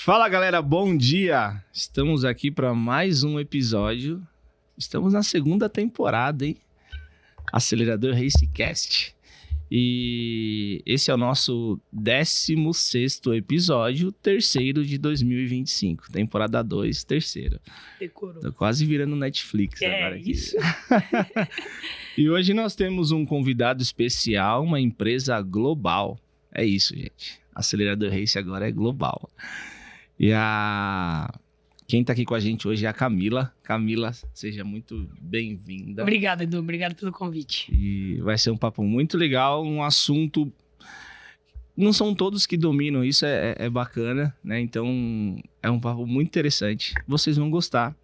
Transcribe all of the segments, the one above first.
Fala galera, bom dia! Estamos aqui para mais um episódio. Estamos na segunda temporada, hein? Acelerador Racecast. E esse é o nosso 16º episódio, terceiro de 2025. Temporada 2, terceiro. Decorou. Tô quase virando Netflix agora aqui. Isso. E hoje nós temos um convidado especial, uma empresa global. É isso, gente. Acelerador Race agora é global. E quem tá aqui com a gente hoje é a Camila. Camila, seja muito bem-vinda. Obrigado, Edu. Obrigado pelo convite. E vai ser um papo muito legal, um assunto... Não são todos que dominam isso, é bacana, né? Então, é um papo muito interessante. Vocês vão gostar.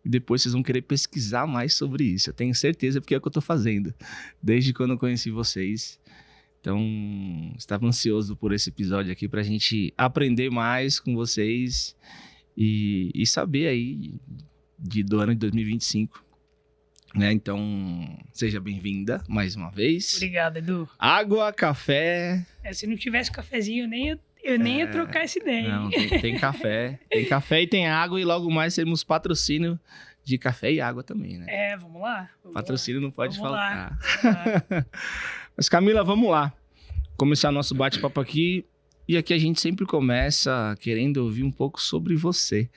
E depois vocês vão querer pesquisar mais sobre isso. Eu tenho certeza, porque é o que eu tô fazendo. Desde quando eu conheci vocês. Então, estava ansioso por esse episódio aqui pra gente aprender mais com vocês e saber aí do ano de 2025, né? Então, seja bem-vinda mais uma vez. Obrigado, Edu. Água, café... Se não tivesse cafezinho, eu nem ia trocar essa ideia. Não, tem café. Tem café e tem água e logo mais temos patrocínio de café e água também, né? Vamos lá. Patrocínio não pode Vamos faltar. lá. Mas Camila, vamos lá. Começar nosso bate-papo aqui. E aqui a gente sempre começa querendo ouvir um pouco sobre você,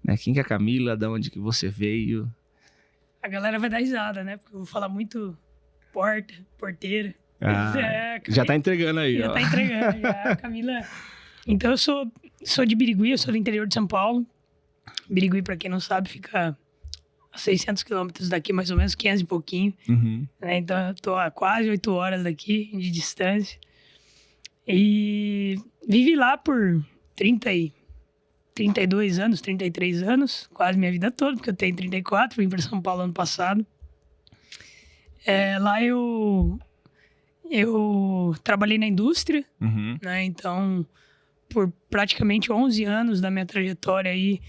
né? Quem que é a Camila? Da onde que você veio? A galera vai dar risada, né? Porque eu vou falar muito porteira. Já tá entregando aí, Já ó. tá entregando, já. Camila... Então, eu sou de Birigui, eu sou do interior de São Paulo. Birigui, pra quem não sabe, fica a 600 quilômetros daqui, mais ou menos, 500 e pouquinho. Uhum. Né? Então, eu tô a quase 8 horas daqui de distância. E vivi lá por 32 anos, 33 anos, quase minha vida toda, porque eu tenho 34, vim para São Paulo ano passado. Lá eu trabalhei na indústria, Uhum. né? Então, por praticamente 11 anos da minha trajetória aí,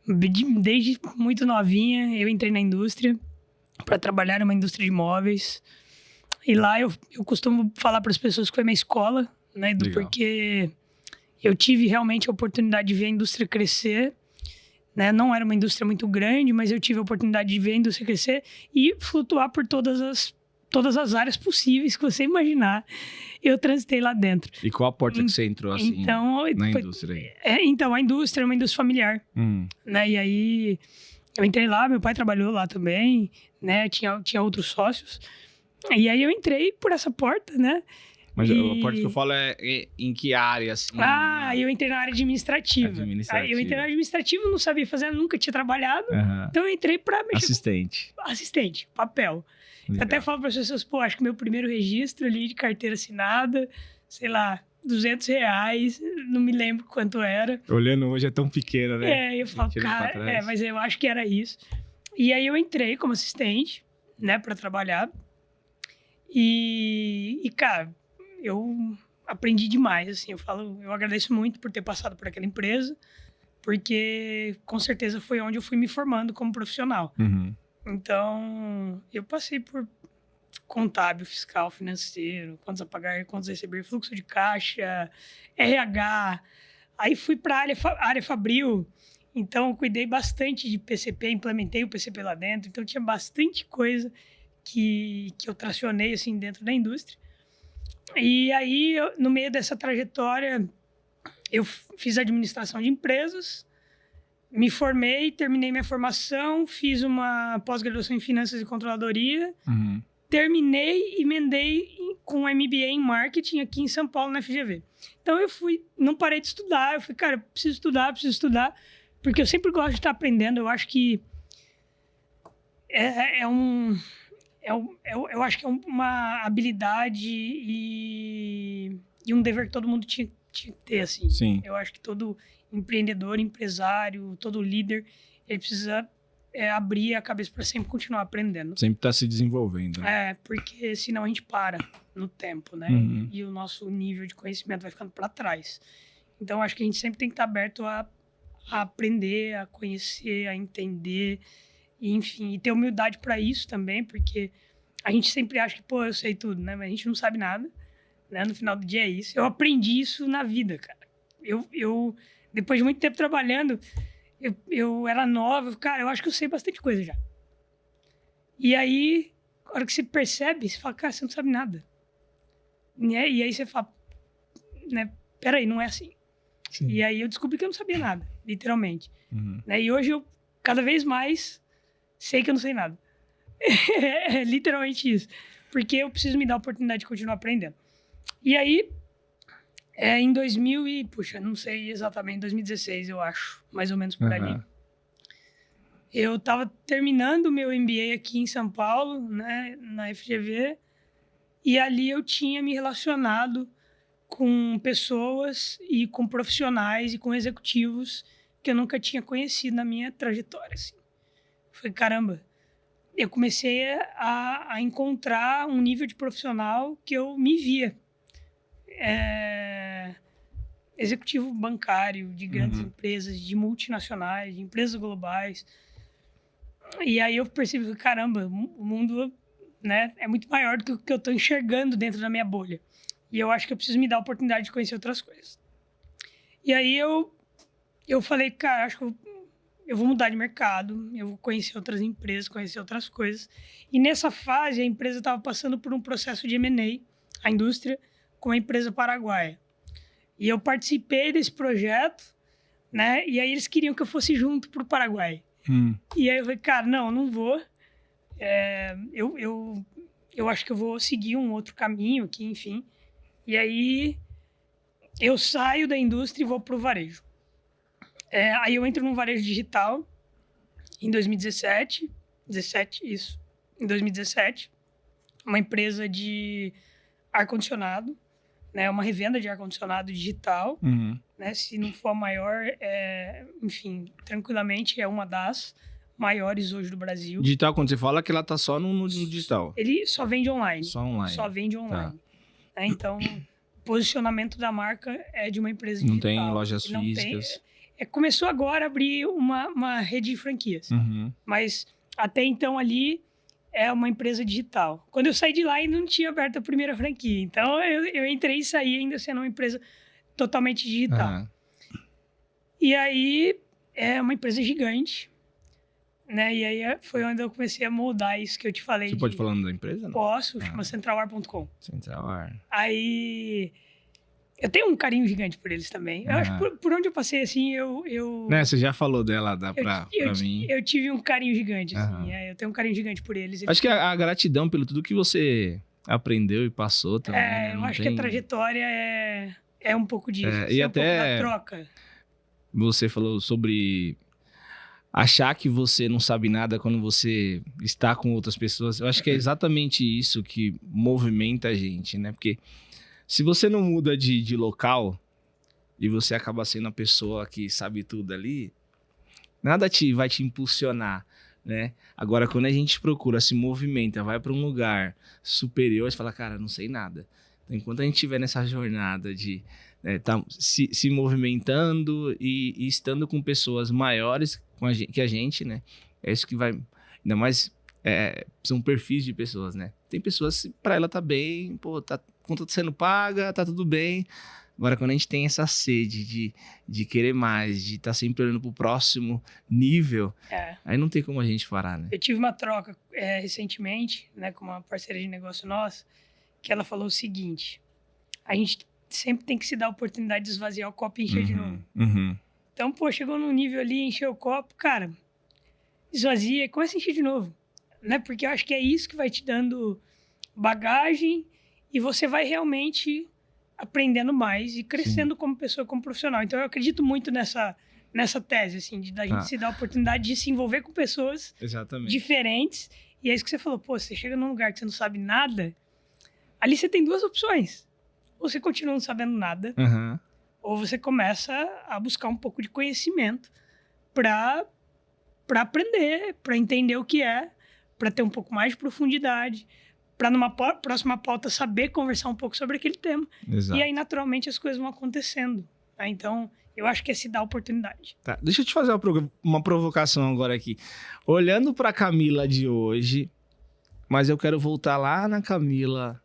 desde muito novinha, eu entrei na indústria para trabalhar numa indústria de móveis. E lá eu costumo falar para as pessoas que foi minha escola, né? Porque eu tive realmente a oportunidade de ver a indústria crescer, né? Não era uma indústria muito grande, mas eu tive a oportunidade de ver a indústria crescer e flutuar por todas as áreas possíveis que você imaginar. Eu transitei lá dentro. E qual a porta que você entrou assim na indústria aí? Então, a indústria é uma indústria familiar. Né? E aí, eu entrei lá, meu pai trabalhou lá também, né? Tinha outros sócios. E aí, eu entrei por essa porta, né? Mas a porta que eu falo é em que área, assim? Eu entrei na área administrativa. Aí eu entrei na área administrativa, não sabia fazer, nunca tinha trabalhado. Uhum. Então, eu entrei pra mexer Assistente, papel. Legal. Eu até falo para as pessoas, acho que meu primeiro registro ali de carteira assinada, sei lá, R$200, não me lembro quanto era. Olhando hoje é tão pequeno, né? Eu falo, cara, mas eu acho que era isso. E aí eu entrei como assistente, né, para trabalhar. E, cara, eu aprendi demais, assim, eu agradeço muito por ter passado por aquela empresa, porque com certeza foi onde eu fui me formando como profissional. Uhum. Então, eu passei por contábil, fiscal, financeiro, contas a pagar, contas a receber, fluxo de caixa, RH. Aí fui para a área Fabril. Então, cuidei bastante de PCP, implementei o PCP lá dentro. Então, tinha bastante coisa que eu tracionei assim, dentro da indústria. E aí, no meio dessa trajetória, eu fiz administração de empresas. Me formei, terminei minha formação, fiz uma pós-graduação em Finanças e Controladoria, terminei e emendei com um MBA em Marketing aqui em São Paulo, na FGV. Então não parei de estudar, eu falei, cara, preciso estudar, porque eu sempre gosto de estar aprendendo, eu acho que eu acho que é uma habilidade e um dever que todo mundo tinha que ter, assim. Sim. Eu acho que todo empreendedor, empresário, todo líder, ele precisa abrir a cabeça para sempre continuar aprendendo. Sempre tá se desenvolvendo. Porque senão a gente para no tempo, né? E o nosso nível de conhecimento vai ficando para trás. Então, acho que a gente sempre tem que estar aberto a aprender, a conhecer, a entender, e, enfim, e ter humildade para isso também, porque a gente sempre acha que, eu sei tudo, né? Mas a gente não sabe nada, né? No final do dia é isso. Eu aprendi isso na vida, cara. Eu Depois de muito tempo trabalhando, eu era nova, cara, eu acho que eu sei bastante coisa já. E aí, a hora que você percebe, você fala, cara, você não sabe nada. Né? E aí você fala, né, peraí, não é assim. Sim. E aí eu descobri que eu não sabia nada, literalmente. Uhum. Né? E hoje eu, cada vez mais, sei que eu não sei nada. É literalmente isso. Porque eu preciso me dar a oportunidade de continuar aprendendo. E aí, em 2000 e... Puxa, não sei exatamente, 2016, eu acho. Mais ou menos por ali. Eu estava terminando o meu MBA aqui em São Paulo, né, na FGV. E ali eu tinha me relacionado com pessoas e com profissionais e com executivos que eu nunca tinha conhecido na minha trajetória. Assim. Foi, caramba, eu comecei a encontrar um nível de profissional que eu me via. Executivo bancário de grandes empresas, de multinacionais, de empresas globais. E aí eu percebi que, caramba, o mundo, né, é muito maior do que o que eu estou enxergando dentro da minha bolha. E eu acho que eu preciso me dar a oportunidade de conhecer outras coisas. E aí eu falei, cara, acho que eu vou mudar de mercado, eu vou conhecer outras empresas, conhecer outras coisas. E nessa fase, a empresa estava passando por um processo de M&A, a indústria, com a empresa paraguaia. E eu participei desse projeto, né? E aí eles queriam que eu fosse junto para o Paraguai. E aí eu falei, cara, não vou. Eu acho que eu vou seguir um outro caminho aqui, enfim. E aí eu saio da indústria e vou para o varejo. Aí eu entro no varejo digital em 2017. Em 2017. Uma empresa de ar-condicionado, né? Uma revenda de ar-condicionado digital. Né? Se não for a maior, enfim, tranquilamente é uma das maiores hoje do Brasil. Digital, quando você fala que ela tá só no digital. Ele só vende online. Só online. Só vende online. Tá. Então, o posicionamento da marca é de uma empresa não digital. Tem lojas físicas. Começou agora a abrir uma rede de franquias. Mas até então ali é uma empresa digital. Quando eu saí de lá, ainda não tinha aberto a primeira franquia. Então, eu entrei e saí ainda sendo uma empresa totalmente digital. E aí, é uma empresa gigante. Né? E aí foi onde eu comecei a moldar isso que eu te falei. Você pode falar o nome da empresa? Não? Posso, chama CentralAr.com. CentralAr. Aí eu tenho um carinho gigante por eles também. Eu acho que por onde eu passei, assim, eu... Né, você já falou dela, dá pra mim. Eu tive um carinho gigante, assim. Eu tenho um carinho gigante por eles. Acho que a gratidão pelo tudo que você aprendeu e passou também. Né? Eu acho que a trajetória é um pouco disso. E até um pouco da troca. Você falou sobre achar que você não sabe nada quando você está com outras pessoas. Eu acho que é exatamente isso que movimenta a gente, né? Porque se você não muda de local e você acaba sendo a pessoa que sabe tudo ali, nada vai te impulsionar, né? Agora, quando a gente procura, se movimenta, vai para um lugar superior, você fala, cara, não sei nada. Então, enquanto a gente estiver nessa jornada de se movimentando e estando com pessoas maiores que a gente, né? É isso que vai... Ainda mais... são perfis de pessoas, né? Tem pessoas que pra ela tá bem, pô, conta tá sendo paga, tá tudo bem. Agora, quando a gente tem essa sede de querer mais, de estar sempre olhando pro próximo nível, aí não tem como a gente parar, né? Eu tive uma troca recentemente, né, com uma parceira de negócio nossa, que ela falou o seguinte: a gente sempre tem que se dar a oportunidade de esvaziar o copo e encher de novo. Então, pô, chegou num nível ali, encheu o copo, cara, esvazia e começa a encher de novo. Né? Porque eu acho que é isso que vai te dando bagagem e você vai realmente aprendendo mais e crescendo como pessoa, como profissional. Então, eu acredito muito nessa tese, assim, da gente se dar a oportunidade de se envolver com pessoas diferentes. E é isso que você falou, pô, você chega num lugar que você não sabe nada, ali você tem duas opções. Ou você continua não sabendo nada, ou você começa a buscar um pouco de conhecimento para aprender, para entender o que é, para ter um pouco mais de profundidade, para numa próxima pauta saber conversar um pouco sobre aquele tema. Exato. E aí, naturalmente, as coisas vão acontecendo. Tá? Então, eu acho que é se dar oportunidade. Tá, deixa eu te fazer uma provocação agora aqui. Olhando para a Camila de hoje, mas eu quero voltar lá na Camila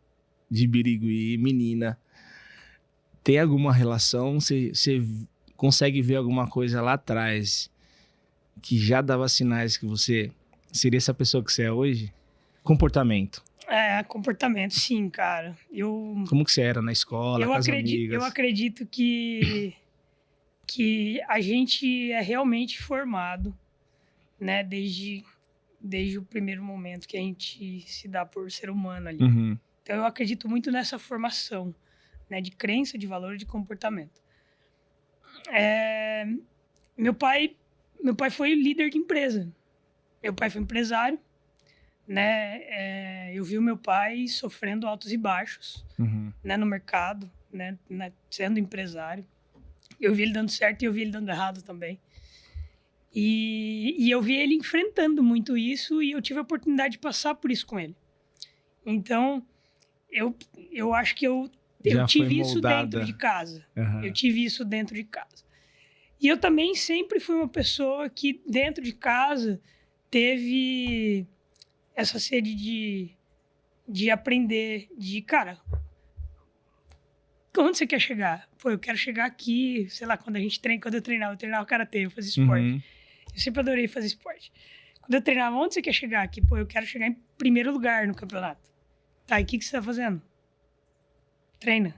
de Birigui, menina. Tem alguma relação? Você consegue ver alguma coisa lá atrás que já dava sinais que você seria essa pessoa que você é hoje? Comportamento. Comportamento, sim, cara. Como que você era na escola, com as amigas? Eu acredito que a gente é realmente formado, né? Desde o primeiro momento que a gente se dá por ser humano ali. Uhum. Então, eu acredito muito nessa formação, né? De crença, de valor e de comportamento. Meu pai foi líder de empresa. Meu pai foi empresário, né? Eu vi o meu pai sofrendo altos e baixos, né? No mercado, né? Sendo empresário. Eu vi ele dando certo e eu vi ele dando errado também. E eu vi ele enfrentando muito isso e eu tive a oportunidade de passar por isso com ele. Então, eu acho que eu tive isso dentro de casa. Uhum. Eu tive isso dentro de casa. E eu também sempre fui uma pessoa que, dentro de casa, teve essa sede de aprender, cara, onde você quer chegar? Pô, eu quero chegar aqui, sei lá, quando eu treinava karatê, eu fazia esporte. Uhum. Eu sempre adorei fazer esporte. Quando eu treinava, onde você quer chegar aqui? Pô, eu quero chegar em primeiro lugar no campeonato. Tá, e o que você tá fazendo? Treina.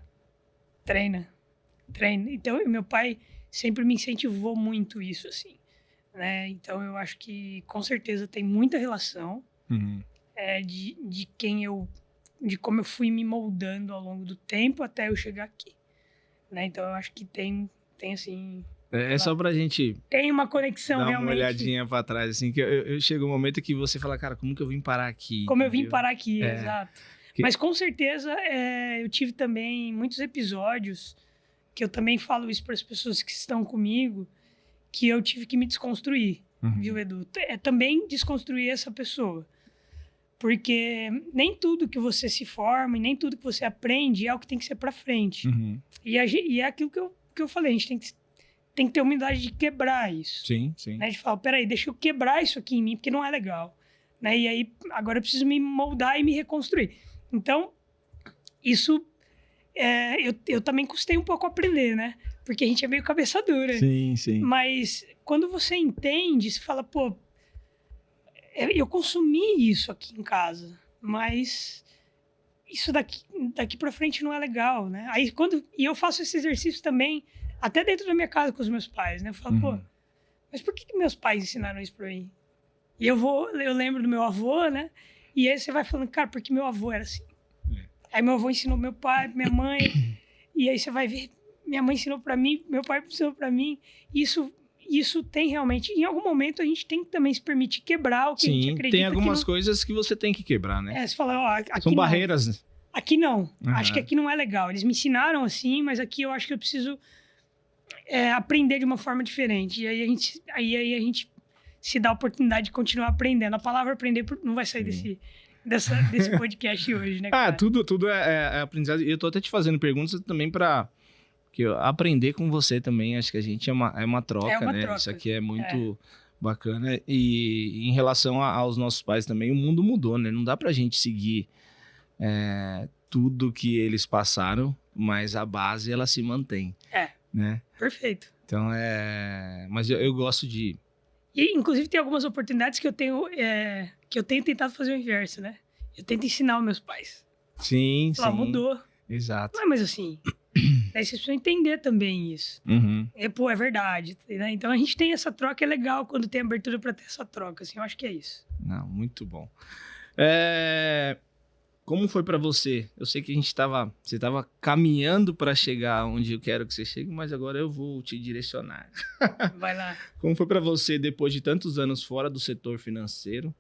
Então, meu pai sempre me incentivou muito isso, assim, né? Então, eu acho que, com certeza, tem muita relação de como eu fui me moldando ao longo do tempo até eu chegar aqui, né? Então, eu acho que tem assim... só pra gente... Tem uma conexão, realmente. Dar uma olhadinha pra trás, assim, que eu chego um momento que você fala, cara, como que eu vim parar aqui? Como eu vim parar aqui, É. exato. Mas, com certeza, eu tive também muitos episódios que eu também falo isso para as pessoas que estão comigo, que eu tive que me desconstruir, viu, Edu? Também desconstruir essa pessoa. Porque nem tudo que você se forma e nem tudo que você aprende é o que tem que ser para frente. E é aquilo que eu falei, a gente tem que ter humildade de quebrar isso. Sim, sim. Né? De falar, peraí, deixa eu quebrar isso aqui em mim, porque não é legal. Né? E aí, agora eu preciso me moldar e me reconstruir. Então, isso eu também custei um pouco a aprender, né? Porque a gente é meio cabeça dura. Sim, sim. Mas quando você entende, você fala, pô, eu consumi isso aqui em casa, mas isso daqui pra frente não é legal, né? Aí e eu faço esse exercício também, até dentro da minha casa com os meus pais, né? Eu falo, pô, mas por que meus pais ensinaram isso pra mim? E eu lembro do meu avô, né? E aí você vai falando, cara, porque meu avô era assim. Aí meu avô ensinou meu pai, minha mãe, e aí você vai ver, minha mãe ensinou pra mim, meu pai ensinou pra mim. Isso tem realmente, em algum momento a gente tem que também se permitir quebrar o que a gente acredita. Tem algumas coisas que você tem que quebrar, né? Você fala, ó, aqui são não. barreiras. Aqui não, acho que aqui não é legal. Eles me ensinaram assim, mas aqui eu acho que eu preciso aprender de uma forma diferente. E aí a gente se dá a oportunidade de continuar aprendendo. A palavra aprender não vai sair desse podcast hoje, né, cara? Tudo é aprendizado. E eu tô até te fazendo perguntas também pra aprender com você também. Acho que a gente é uma troca, né? Isso aqui é muito bacana. E em relação aos nossos pais também, o mundo mudou, né? Não dá pra gente seguir tudo que eles passaram, mas a base, ela se mantém. Né? Perfeito. Então, mas eu gosto de... E, inclusive, tem algumas oportunidades que eu tenho tentado fazer o inverso, né? Eu tento ensinar os meus pais. Sim, sim. Mudou. Exato. Não, mas assim, daí vocês precisam entender também isso. É verdade. Né? Então, a gente tem essa troca, é legal quando tem abertura para ter essa troca. Assim, eu acho que é isso. Não, muito bom. Como foi para você? Eu sei que você estava caminhando para chegar onde eu quero que você chegue, mas agora eu vou te direcionar. Vai lá. Como foi para você, depois de tantos anos fora do setor financeiro,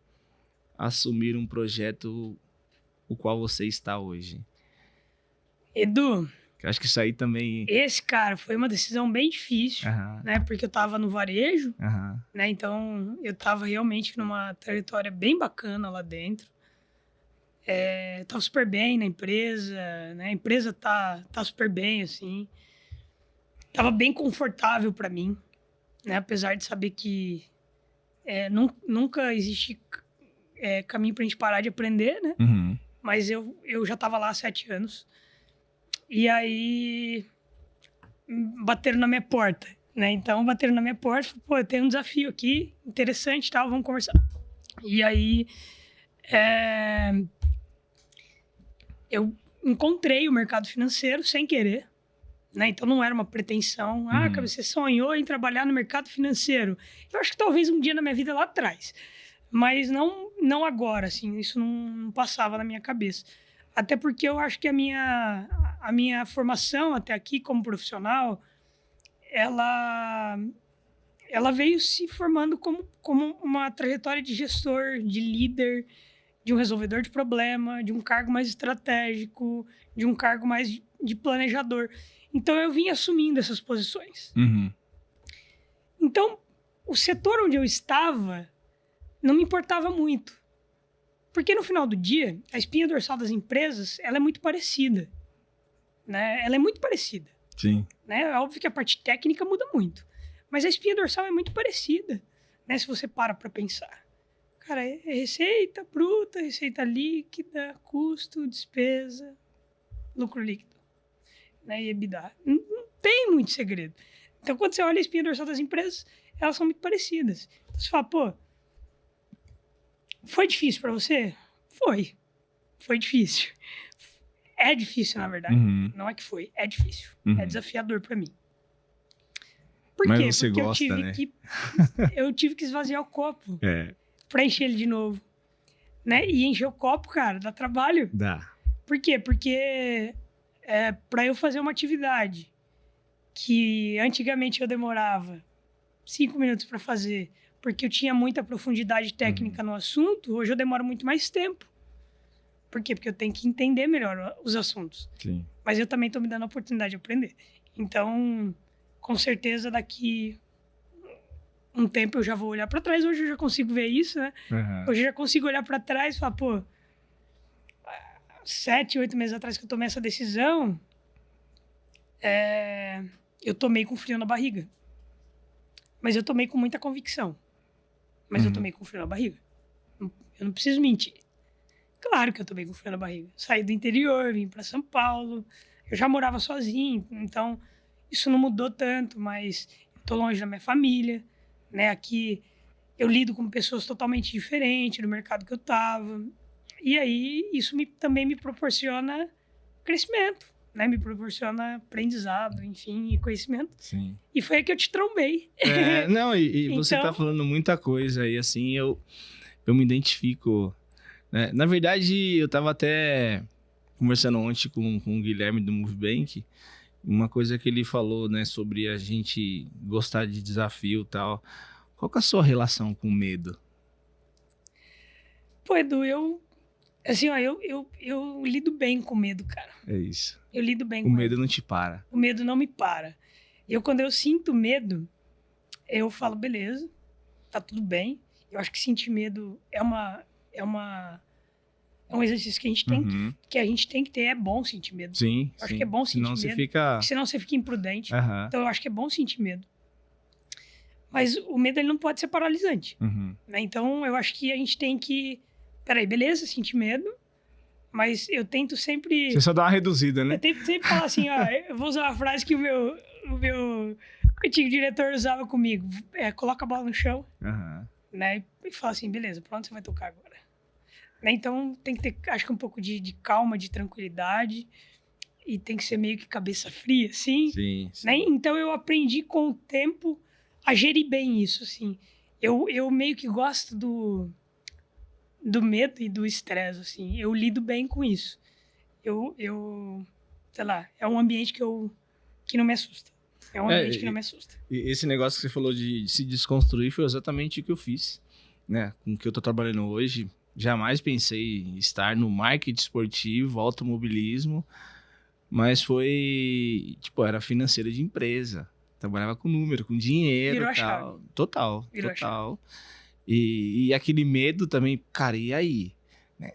assumir um projeto o qual você está hoje? Edu, eu acho que isso aí também... Esse, cara, foi uma decisão bem difícil, né? Porque eu estava no varejo, né? Então, eu estava realmente numa trajetória bem bacana lá dentro. Tava super bem na empresa, né? A empresa tá super bem, assim. Tava bem confortável para mim, né? Apesar de saber que nunca existe caminho pra gente parar de aprender, né? Mas eu já tava lá há 7 anos. E aí, bateram na minha porta. né? Então, bateram na minha porta, falaram, pô, eu tenho um desafio aqui, interessante e tal, vamos conversar. E aí, eu encontrei o mercado financeiro sem querer, né? Então, não era uma pretensão. Cara, você sonhou em trabalhar no mercado financeiro. Eu acho que talvez um dia na minha vida lá atrás. Mas não agora, assim. Isso não passava na minha cabeça. Até porque eu acho que a minha formação até aqui como profissional, ela veio se formando como uma trajetória de gestor, de líder, de um resolvedor de problema, de um cargo mais estratégico, de um cargo mais de planejador. Então, eu vim assumindo essas posições. Então, o setor onde eu estava não me importava muito. Porque, no final do dia, a espinha dorsal das empresas, ela é muito parecida. Né? Ela é muito parecida. Sim. Né? É óbvio que a parte técnica muda muito. Mas a espinha dorsal é muito parecida, né? Se você para pensar. Cara, é receita bruta, receita líquida, custo, despesa, lucro líquido, né? E EBITDA. Não tem muito segredo. Então, quando você olha a espinha dorsal das empresas, elas são muito parecidas. Então, você fala, pô, foi difícil para você? Foi difícil. É difícil, na verdade. Não é que foi, é difícil. É desafiador para mim. Por quê? Mas você porque gosta, eu tive que esvaziar o copo É. pra encher ele de novo. Né? E encher o copo, cara, dá trabalho. Dá. Por quê? Porque pra eu fazer uma atividade que antigamente eu demorava 5 minutos para fazer, porque eu tinha muita profundidade técnica no assunto, hoje eu demoro muito mais tempo. Por quê? Porque eu tenho que entender melhor os assuntos. Sim. Mas eu também estou me dando a oportunidade de aprender. Então, com certeza, daqui um tempo eu já vou olhar para trás. Hoje eu já consigo ver isso, né? Hoje eu já consigo olhar para trás e falar, pô, 7, 8 meses atrás que eu tomei essa decisão, eu tomei com frio na barriga. Mas eu tomei com muita convicção. Mas eu tomei com frio na barriga. Eu não preciso mentir. Claro que eu tomei com frio na barriga. Saí do interior, vim para São Paulo. Eu já morava sozinho, então isso não mudou tanto, mas eu tô longe da minha família, né? Aqui eu lido com pessoas totalmente diferentes do mercado que eu tava. E aí isso também me proporciona crescimento, né? Me proporciona aprendizado, enfim, e conhecimento. Sim. E foi aí que eu te trombei. Não, e você Então, tá falando muita coisa aí, assim, eu me identifico, né? Na verdade, eu tava até conversando ontem com o Guilherme do Movebank, uma coisa que ele falou, né, sobre a gente gostar de desafio e tal. Qual que é a sua relação com o medo? pô, Edu, eu lido bem com medo, cara. É isso. Eu lido bem O com medo não te para. O medo não me para. Quando eu sinto medo, eu falo, beleza, tá tudo bem. Eu acho que sentir medo é um exercício que a gente tem que ter. É bom sentir medo. Sim, eu acho que é bom sentir medo. Senão você fica imprudente. Então eu acho que é bom sentir medo. Mas o medo ele não pode ser paralisante. Né? Então eu acho que a gente tem que... Peraí, beleza, sentir medo. Mas eu tento sempre... Você só dá uma reduzida, né? Eu tento sempre falar assim, eu vou usar uma frase que o meu antigo diretor usava comigo. Coloca a bola no chão, né? E fala assim, beleza, pra onde você vai tocar agora? Né? Então tem que ter, acho que um pouco de calma, de tranquilidade. E tem que ser meio que cabeça fria, assim. Sim. Né? Então eu aprendi com o tempo a gerir bem isso, assim. Eu meio que gosto do medo e do estresse, assim. Eu lido bem com isso. Sei lá, é um ambiente que não me assusta. É um ambiente que não me assusta. E esse negócio que você falou de se desconstruir foi exatamente o que eu fiz, né? Com o que eu tô trabalhando hoje. Jamais pensei em estar no marketing esportivo, automobilismo, mas foi, era financeira de empresa. Trabalhava com número, com dinheiro. Virou e a tal. chave. Total. Virou total. E aquele medo também, cara, e aí? Né?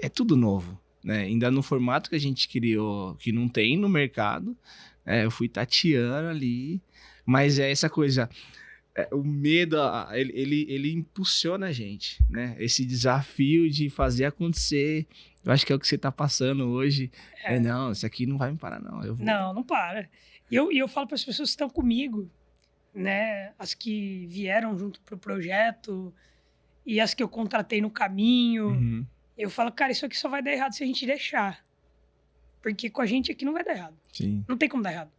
É tudo novo, né? Ainda no formato que a gente criou, que não tem no mercado, eu fui tateando ali, mas é essa coisa, o medo, ele impulsiona a gente, né? Esse desafio de fazer acontecer, eu acho que é o que você tá passando hoje. Não, isso aqui não vai me parar, não. Eu vou... Não para. E eu falo para as pessoas que estão comigo, né? As que vieram junto pro projeto e as que eu contratei no caminho. Uhum. Eu falo, cara, isso aqui só vai dar errado se a gente deixar. Porque com a gente aqui não vai dar errado. Sim. Não tem como dar errado.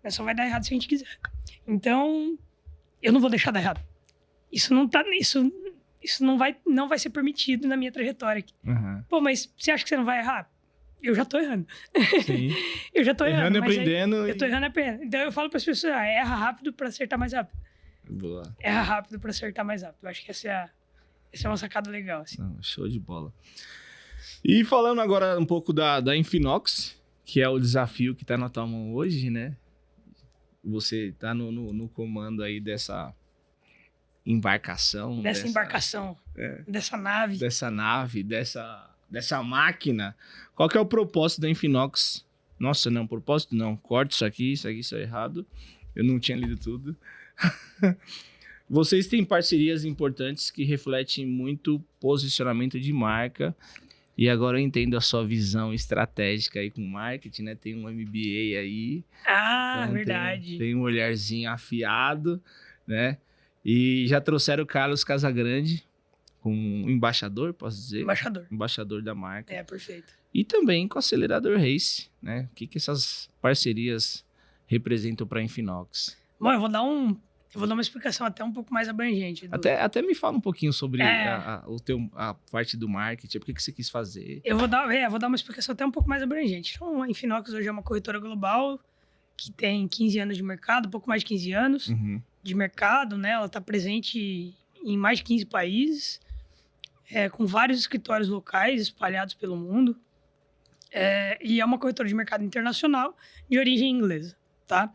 Só vai dar errado se a gente quiser. Então, eu não vou deixar dar errado. Isso não vai ser permitido na minha trajetória aqui. Uhum. Pô, mas você acha que você não vai errar? Eu já tô errando. Sim. Eu já tô errando. Errando e mas aprendendo. eu tô errando e aprendendo. Então eu falo para as pessoas, erra rápido para acertar mais rápido. Boa. Erra rápido para acertar mais rápido. Eu acho que essa é uma sacada legal. Assim. Não, show de bola. E falando agora um pouco da Infinox, que é o desafio que está na tua mão hoje, né? Você está no comando aí dessa embarcação. Dessa embarcação, dessa nave. Dessa nave, dessa máquina. Qual que é o propósito da Infinox? Nossa, não, propósito não. Corta isso aqui é errado. Eu não tinha lido tudo. Vocês têm parcerias importantes que refletem muito posicionamento de marca. E agora eu entendo a sua visão estratégica aí com marketing, né? Tem um MBA aí. Ah, então verdade. Tem um olharzinho afiado, né? E já trouxeram o Carlos Casagrande como embaixador, posso dizer? Embaixador da marca. É, perfeito. E também com o Acelerador Race, né? O que essas parcerias representam para a Infinox? Bom, eu vou dar uma explicação até um pouco mais abrangente. Até me fala um pouquinho sobre a parte do marketing, por que você quis fazer. Eu vou dar uma explicação até um pouco mais abrangente. Então, a Infinox hoje é uma corretora global que tem 15 anos de mercado, um pouco mais de 15 anos de mercado, né? Ela está presente em mais de 15 países, com vários escritórios locais espalhados pelo mundo. E é uma corretora de mercado internacional de origem inglesa, tá?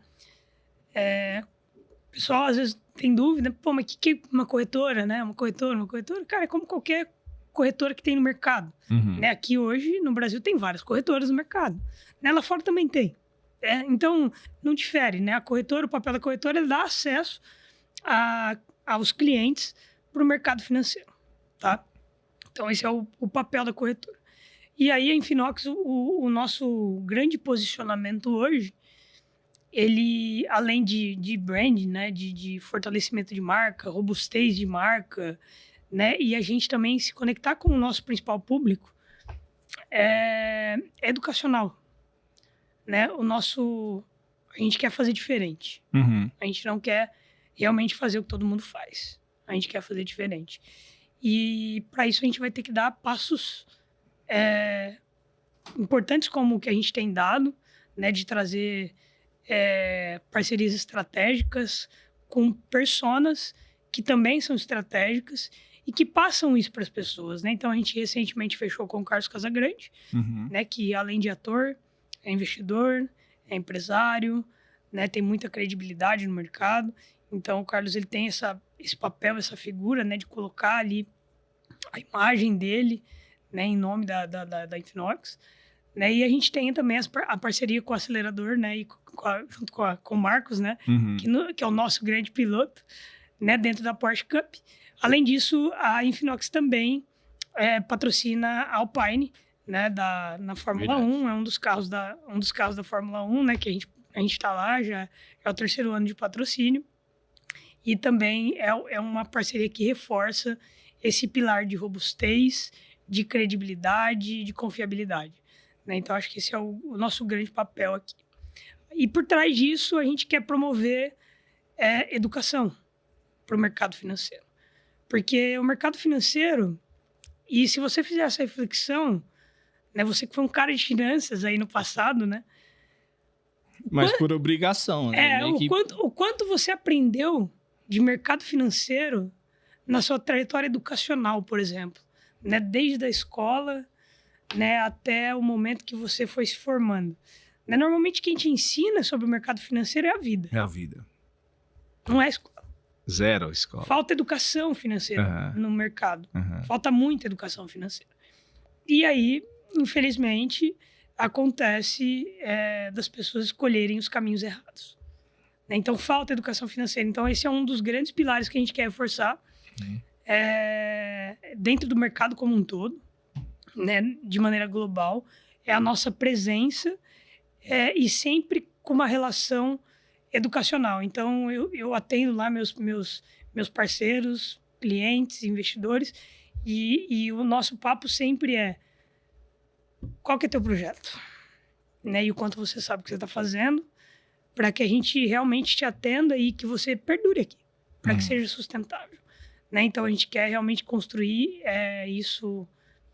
O pessoal às vezes tem dúvida, pô, mas o que é uma corretora, né? Uma corretora, cara, é como qualquer corretora que tem no mercado. Né? Aqui hoje, no Brasil, tem várias corretoras no mercado. Né? Lá fora também tem. Então, não difere, né? O papel da corretora é dar acesso aos clientes para o mercado financeiro, tá? Então, esse é o papel da corretora. E aí, a Infinox, o nosso grande posicionamento hoje, ele, além de brand, né, de fortalecimento de marca, robustez de marca, né, e a gente também se conectar com o nosso principal público, é educacional, né? A gente quer fazer diferente. A gente não quer realmente fazer o que todo mundo faz. A gente quer fazer diferente. E para isso a gente vai ter que dar passos importantes como o que a gente tem dado, né, de trazer parcerias estratégicas com personas que também são estratégicas e que passam isso para as pessoas, né? Então, a gente recentemente fechou com o Carlos Casagrande, né, que além de ator, é investidor, é empresário, né, tem muita credibilidade no mercado. Então, o Carlos ele tem esse papel, essa figura, né, de colocar ali a imagem dele, né, em nome da Infinox. Né? E a gente tem também a parceria com o Acelerador, né? E junto com o Marcos, né? Que é o nosso grande piloto, né? Dentro da Porsche Cup. Além disso, a Infinox também patrocina a Alpine, né? Na Fórmula 1. É um dos carros da Fórmula 1, né? Que a gente está lá, já é o 3º ano de patrocínio. E também é uma parceria que reforça esse pilar de robustez, de credibilidade, de confiabilidade. Né? Então, acho que esse é o nosso grande papel aqui. E por trás disso, a gente quer promover educação para o mercado financeiro. Porque o mercado financeiro, e se você fizer essa reflexão, né, você que foi um cara de finanças aí no passado, né? Mas por obrigação, né? O quanto você aprendeu de mercado financeiro na sua trajetória educacional, por exemplo. Né? Desde a escola, né, até o momento que você foi se formando. Né? Normalmente, quem te ensina sobre o mercado financeiro é a vida. É a vida. Não é a escola. Zero a escola. Falta educação financeira no mercado. Falta muita educação financeira. E aí, infelizmente, acontece das pessoas escolherem os caminhos errados. Né? Então, falta educação financeira. Então, esse é um dos grandes pilares que a gente quer reforçar dentro do mercado como um todo. Né, de maneira global, é a nossa presença e sempre com uma relação educacional. Então, eu atendo lá meus parceiros, clientes, investidores, e o nosso papo sempre é: qual que é teu projeto? Né? E o quanto você sabe o que você está fazendo, para que a gente realmente te atenda e que você perdure aqui, para que seja sustentável. Né? Então, a gente quer realmente construir isso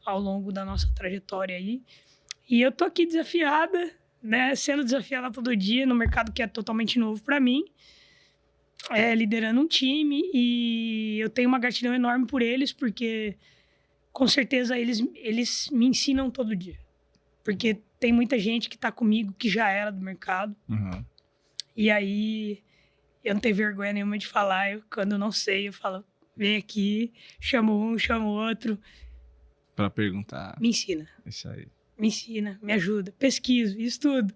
ao longo da nossa trajetória aí. E eu tô aqui desafiada, né? Sendo desafiada todo dia no mercado que é totalmente novo para mim, liderando um time, e eu tenho uma gratidão enorme por eles, porque com certeza eles me ensinam todo dia. Porque tem muita gente que tá comigo que já era do mercado. Uhum. E aí eu não tenho vergonha nenhuma de falar. Quando eu não sei, eu falo: vem aqui, chamo um, chamo outro. Para perguntar. Me ensina. Isso aí. Me ensina, me ajuda, pesquiso, estudo.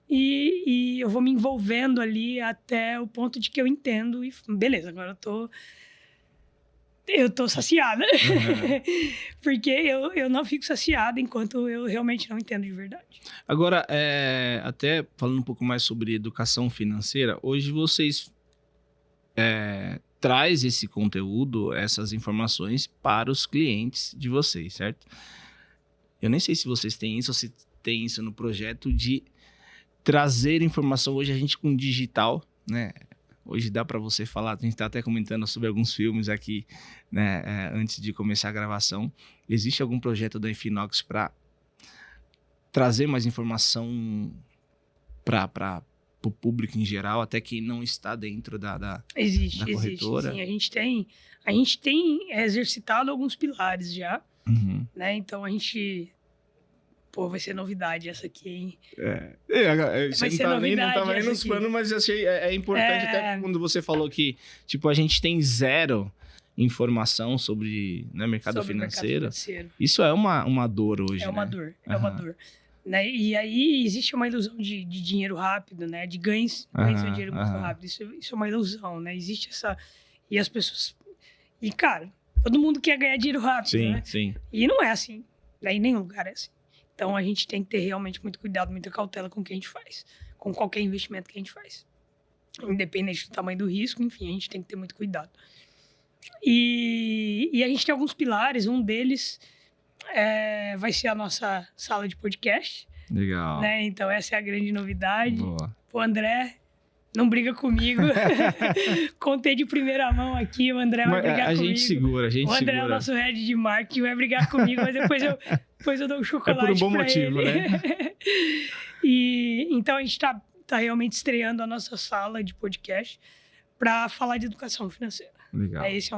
E eu vou me envolvendo ali até o ponto de que eu entendo e beleza, agora eu tô saciada. Uhum. Porque eu não fico saciada enquanto eu realmente não entendo de verdade. Agora, até falando um pouco mais sobre educação financeira, hoje vocês traz esse conteúdo, essas informações para os clientes de vocês, certo? Eu nem sei se vocês têm isso ou se tem isso no projeto de trazer informação. Hoje a gente com digital, né? Hoje dá para você falar, a gente está até comentando sobre alguns filmes aqui, né? Antes de começar a gravação. Existe algum projeto da Infinox para trazer mais informação para o público em geral, até quem não está dentro da corretora? Existe, sim. A gente tem exercitado alguns pilares já, né? Então, a gente... Pô, vai ser novidade essa aqui, hein? Você não tava nem nos planos, mas achei importante, até até quando você falou que, tipo, a gente tem zero informação sobre, né, mercado financeiro. Isso é uma dor hoje, É uma dor. Né? E aí existe uma ilusão de dinheiro rápido, né? De ganhos de dinheiro muito rápido. Isso é uma ilusão, né? Existe essa... E as pessoas... E, cara, todo mundo quer ganhar dinheiro rápido, né? Sim. E não é assim. Né? Em nenhum lugar é assim. Então, a gente tem que ter realmente muito cuidado, muita cautela com o que a gente faz. Com qualquer investimento que a gente faz. Independente do tamanho do risco, enfim, a gente tem que ter muito cuidado. E a gente tem alguns pilares. Um deles vai ser a nossa sala de podcast. Legal. Né? Então, essa é a grande novidade. Boa. O André... Não briga comigo. Contei de primeira mão aqui, o André vai brigar comigo. A gente segura. O André é o nosso head de marketing, vai brigar comigo, mas depois eu dou um chocolate pra ele. É por um bom motivo, né? E então a gente tá realmente estreando a nossa sala de podcast para falar de educação financeira. Legal. Esse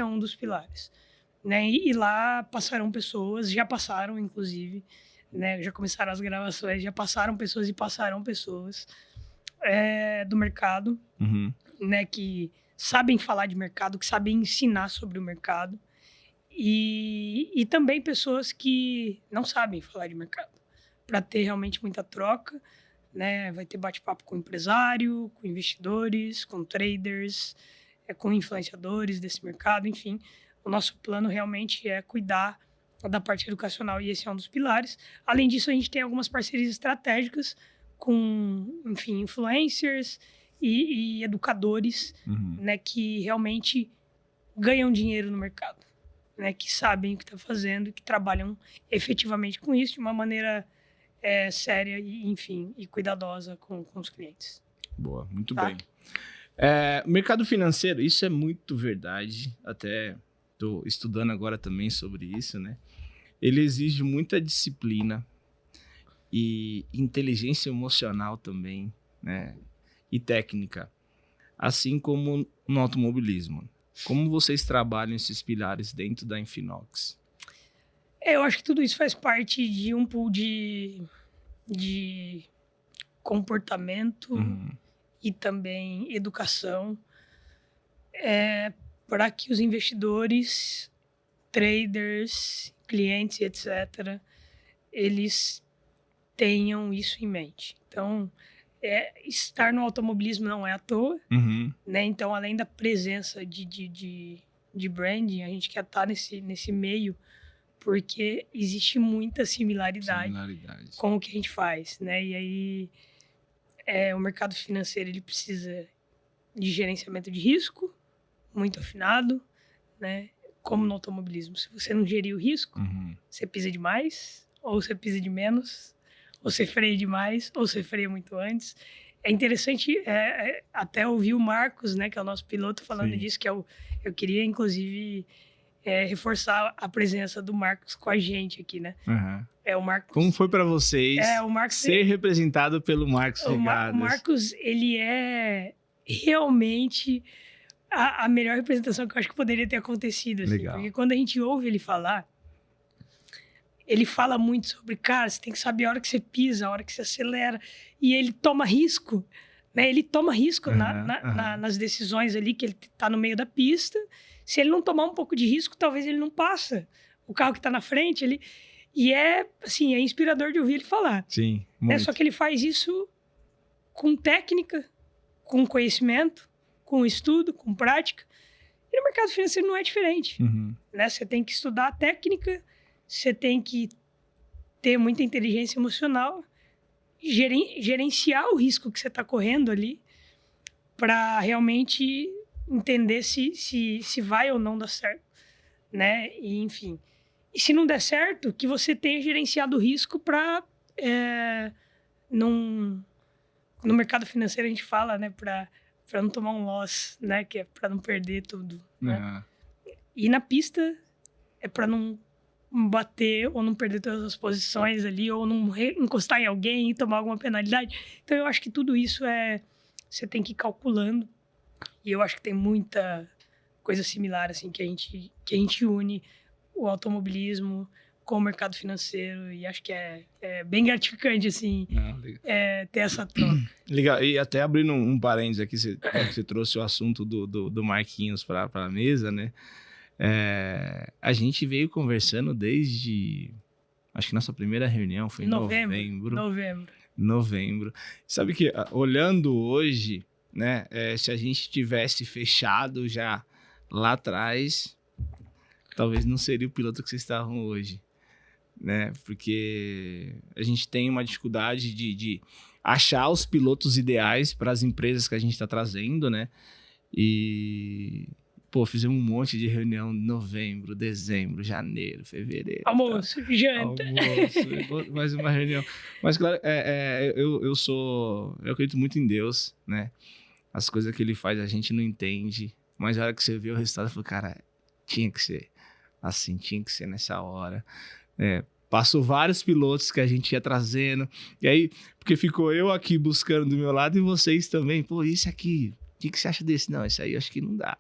é um dos pilares. Né? E lá passarão pessoas, já passaram, inclusive, né? Já começaram as gravações, já passaram pessoas e passarão pessoas do mercado, né, que sabem falar de mercado, que sabem ensinar sobre o mercado, e também pessoas que não sabem falar de mercado, para ter realmente muita troca, né? Vai ter bate-papo com empresário, com investidores, com traders, com influenciadores desse mercado, enfim. O nosso plano realmente é cuidar da parte educacional, e esse é um dos pilares. Além disso, a gente tem algumas parcerias estratégicas com, enfim, influencers e educadores, né, que realmente ganham dinheiro no mercado, né, que sabem o que está fazendo e que trabalham efetivamente com isso de uma maneira séria e, enfim, e cuidadosa com os clientes. Boa, muito bem. Mercado financeiro, isso é muito verdade, até estou estudando agora também sobre isso, né? Ele exige muita disciplina e inteligência emocional também, né? E técnica, assim como no automobilismo. Como vocês trabalham esses pilares dentro da Infinox? Eu acho que tudo isso faz parte de um pool de comportamento e também educação para que os investidores, traders, clientes, etc., eles tenham isso em mente. Então, estar no automobilismo não é à toa, né? Então, além da presença de branding, a gente quer estar nesse meio porque existe muita similaridade com o que a gente faz, né? E aí, o mercado financeiro ele precisa de gerenciamento de risco, muito afinado, né? Como no automobilismo. Se você não gerir o risco, você pisa demais, ou você pisa de menos, ou você freia demais, ou você freia muito antes. É interessante até ouvir o Marcos, né, que é o nosso piloto, falando Sim. disso, que eu queria, inclusive, reforçar a presença do Marcos com a gente aqui, né? O Marcos, como foi para vocês o Marcos, ser representado pelo Marcos Regadas? O Marcos, ele é realmente a melhor representação que eu acho que poderia ter acontecido. Assim, Legal. porque quando a gente ouve ele falar, ele fala muito sobre, cara, você tem que saber a hora que você pisa, a hora que você acelera. E ele toma risco, né? Ele toma risco nas decisões ali, que ele tá no meio da pista. Se ele não tomar um pouco de risco, talvez ele não passa o carro que tá na frente. E assim, é inspirador de ouvir ele falar. Sim, né? Só que ele faz isso com técnica, com conhecimento, com estudo, com prática. E no mercado financeiro não é diferente. Né? Você tem que estudar a técnica, você tem que ter muita inteligência emocional, gerenciar o risco que você está correndo ali para realmente entender se vai ou não dar certo. Né? E, enfim. E se não der certo, que você tenha gerenciado o risco para... no mercado financeiro a gente fala, né? Para não tomar um loss, né? Que é para não perder tudo. Né? E na pista é para não bater ou não perder todas as posições ali, ou não encostar em alguém e tomar alguma penalidade. Então eu acho que tudo isso você tem que ir calculando. E eu acho que tem muita coisa similar, assim, que a gente une o automobilismo com o mercado financeiro, e acho que é bem gratificante, assim, ter essa troca. Legal, e até abrindo um parênteses aqui, você trouxe o assunto do Marquinhos para a mesa, né? A gente veio conversando desde, acho que nossa primeira reunião foi em novembro. Sabe que, olhando hoje, né, se a gente tivesse fechado já lá atrás, talvez não seria o piloto que vocês estavam hoje, né? Porque a gente tem uma dificuldade de achar os pilotos ideais para as empresas que a gente está trazendo, né? E, fizemos um monte de reunião em novembro, dezembro, janeiro, fevereiro. Almoço, janta. Mais uma reunião. Mas, claro, eu acredito muito em Deus, né? As coisas que ele faz a gente não entende, mas a hora que você vê o resultado, você fala, cara, tinha que ser assim, tinha que ser nessa hora. Passou vários pilotos que a gente ia trazendo, e aí, porque ficou eu aqui buscando do meu lado e vocês também, esse aqui, o que você acha desse? Não, esse aí eu acho que não dá.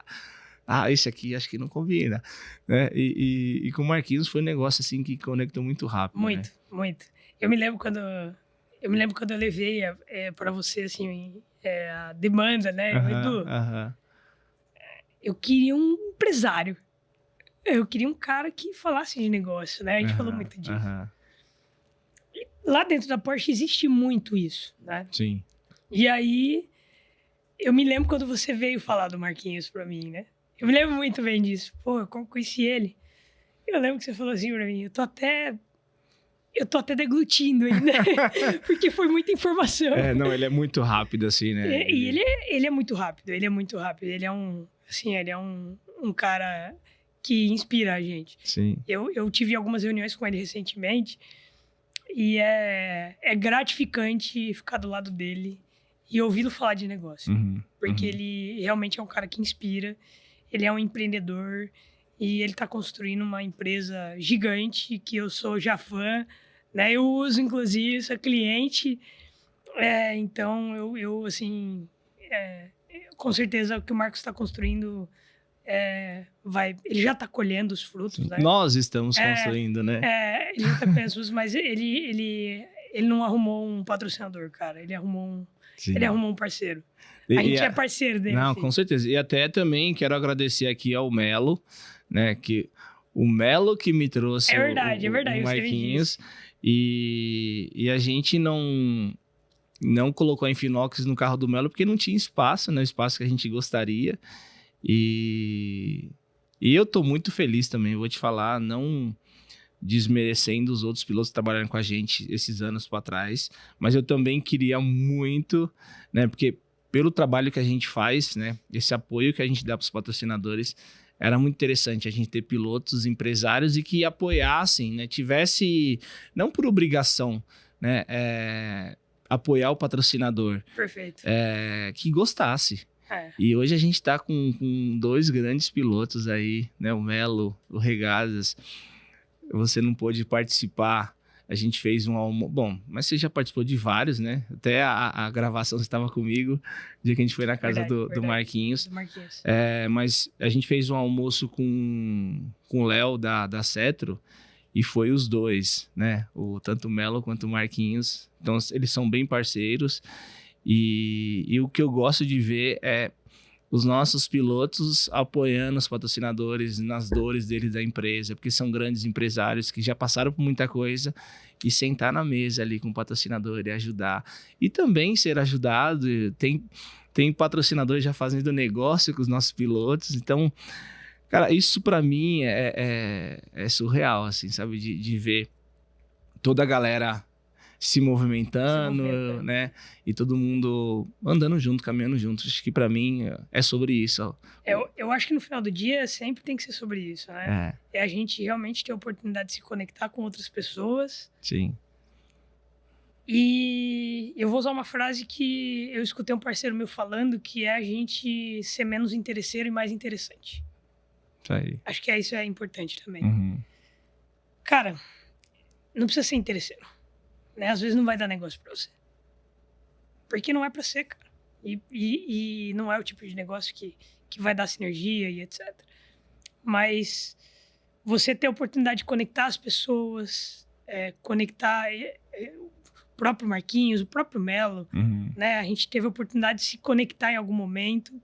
Esse aqui acho que não combina. Né? E com o Marquinhos foi um negócio assim que conectou muito rápido. Muito, né? Muito. Eu me lembro quando eu levei para você assim, a demanda, né? Edu, eu queria um empresário. Eu queria um cara que falasse de negócio, né? A gente falou muito disso. E lá dentro da Porsche existe muito isso, né? Sim. E aí, eu me lembro quando você veio falar do Marquinhos pra mim, né? Eu me lembro muito bem disso. Eu conheci ele. Eu lembro que você falou assim pra mim, eu tô até deglutindo ainda, porque foi muita informação. Não, ele é muito rápido, assim, né? E ele é muito rápido, ele é um cara que inspira a gente. Sim. Eu tive algumas reuniões com ele recentemente e é gratificante ficar do lado dele e ouvi-lo falar de negócio. Porque ele realmente é um cara que inspira, ele é um empreendedor e ele está construindo uma empresa gigante que eu sou já fã, né? Eu uso, inclusive, sou cliente. Então, eu assim, com certeza o que o Marcos está construindo ele já está colhendo os frutos, né? Nós estamos construindo, né? Ele já está colhendo os frutos, mas ele não arrumou um patrocinador, cara. Ele arrumou um parceiro. A gente é parceiro dele. Não, assim. Com certeza. E até também quero agradecer aqui ao Melo, né? Que o Melo que me trouxe o Marquinhos. E a gente não colocou a Infinox no carro do Melo porque não tinha espaço, né? O espaço que a gente gostaria. E eu tô muito feliz também, vou te falar, não desmerecendo os outros pilotos que trabalharam com a gente esses anos para trás, mas eu também queria muito, né, porque pelo trabalho que a gente faz, né, esse apoio que a gente dá para os patrocinadores, era muito interessante a gente ter pilotos, empresários e que apoiassem, né, tivesse, não por obrigação, né, apoiar o patrocinador, Perfeito. Que gostasse. E hoje a gente está com 2 grandes pilotos aí, né, o Melo, o Regadas. Você não pôde participar, a gente fez um almoço. Bom, mas você já participou de vários, né? Até a gravação você estava comigo, no dia que a gente foi na casa do Marquinhos. Mas a gente fez um almoço com o Léo da Cetro e foi os 2, né? Tanto o Melo quanto o Marquinhos. Então, eles são bem parceiros. E o que eu gosto de ver é os nossos pilotos apoiando os patrocinadores nas dores deles da empresa, porque são grandes empresários que já passaram por muita coisa, e sentar na mesa ali com o patrocinador e ajudar. E também ser ajudado, tem patrocinadores já fazendo negócio com os nossos pilotos, então, cara, isso para mim é surreal, assim, sabe, de ver toda a galera se movimentando, né? E todo mundo andando junto, caminhando junto. Acho que pra mim é sobre isso. Eu acho que no final do dia sempre tem que ser sobre isso, né? É a gente realmente ter a oportunidade de se conectar com outras pessoas. Sim. E eu vou usar uma frase que eu escutei um parceiro meu falando, que é a gente ser menos interesseiro e mais interessante. Isso aí. Acho que isso é importante também. Uhum. Cara, não precisa ser interesseiro. Né? Às vezes não vai dar negócio pra você. Porque não é pra ser, cara. E não é o tipo de negócio que vai dar sinergia e etc. Mas você ter a oportunidade de conectar as pessoas, conectar o próprio Marquinhos, o próprio Melo, né? A gente teve a oportunidade de se conectar em algum momento,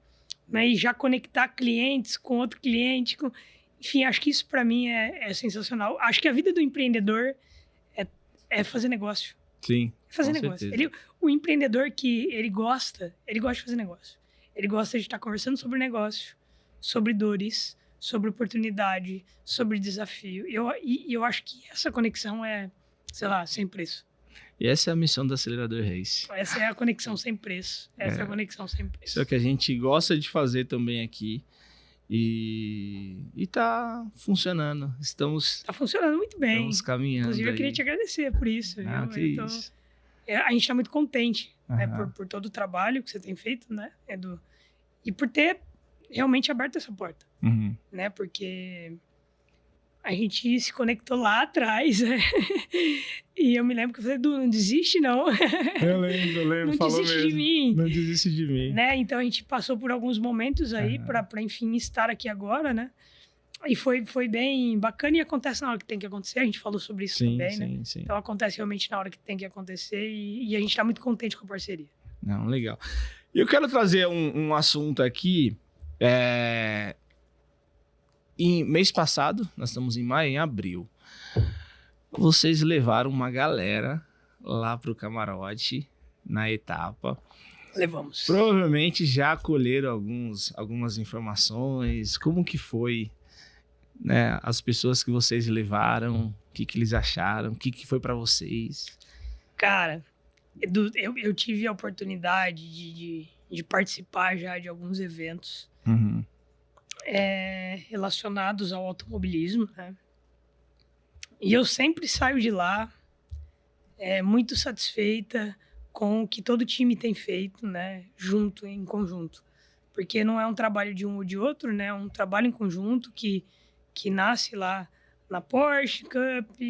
né? E já conectar clientes com outro cliente. Enfim, acho que isso pra mim é sensacional. Acho que a vida do empreendedor é fazer negócio. Sim, fazer negócio. O empreendedor que ele gosta de fazer negócio. Ele gosta de estar conversando sobre negócio, sobre dores, sobre oportunidade, sobre desafio. E eu acho que essa conexão sei lá, sem preço. E essa é a missão do Acelerador Race. Essa é a conexão sem preço. Essa é a conexão sem preço. Isso é o que a gente gosta de fazer também aqui. E tá funcionando. Tá funcionando muito bem. Estamos caminhando. Inclusive, eu queria te agradecer por isso. Isso. A gente tá muito contente, né, por todo o trabalho que você tem feito, né, Edu? E por ter realmente aberto essa porta, né? Porque a gente se conectou lá atrás, né? E eu me lembro que eu falei, Edu, não desiste, não. Eu lembro. Não falou desiste mesmo. de mim. Não desiste de mim. Né? Então, a gente passou por alguns momentos aí para enfim, estar aqui agora, né? E foi bem bacana e acontece na hora que tem que acontecer. A gente falou sobre isso também, né? Sim. Então, acontece realmente na hora que tem que acontecer e a gente tá muito contente com a parceria. Não, legal. Eu quero trazer um assunto aqui. Em mês passado, nós estamos em maio, em abril, vocês levaram uma galera lá pro camarote, na etapa. Levamos. Provavelmente já colheram algumas informações, como que foi, né, as pessoas que vocês levaram, o que eles acharam, o que foi para vocês? Cara, Edu, eu tive a oportunidade de participar já de alguns eventos relacionados ao automobilismo, né? E eu sempre saio de lá muito satisfeita com o que todo time tem feito, né? Junto, em conjunto. Porque não é um trabalho de um ou de outro, né? É um trabalho em conjunto que nasce lá na Porsche Cup,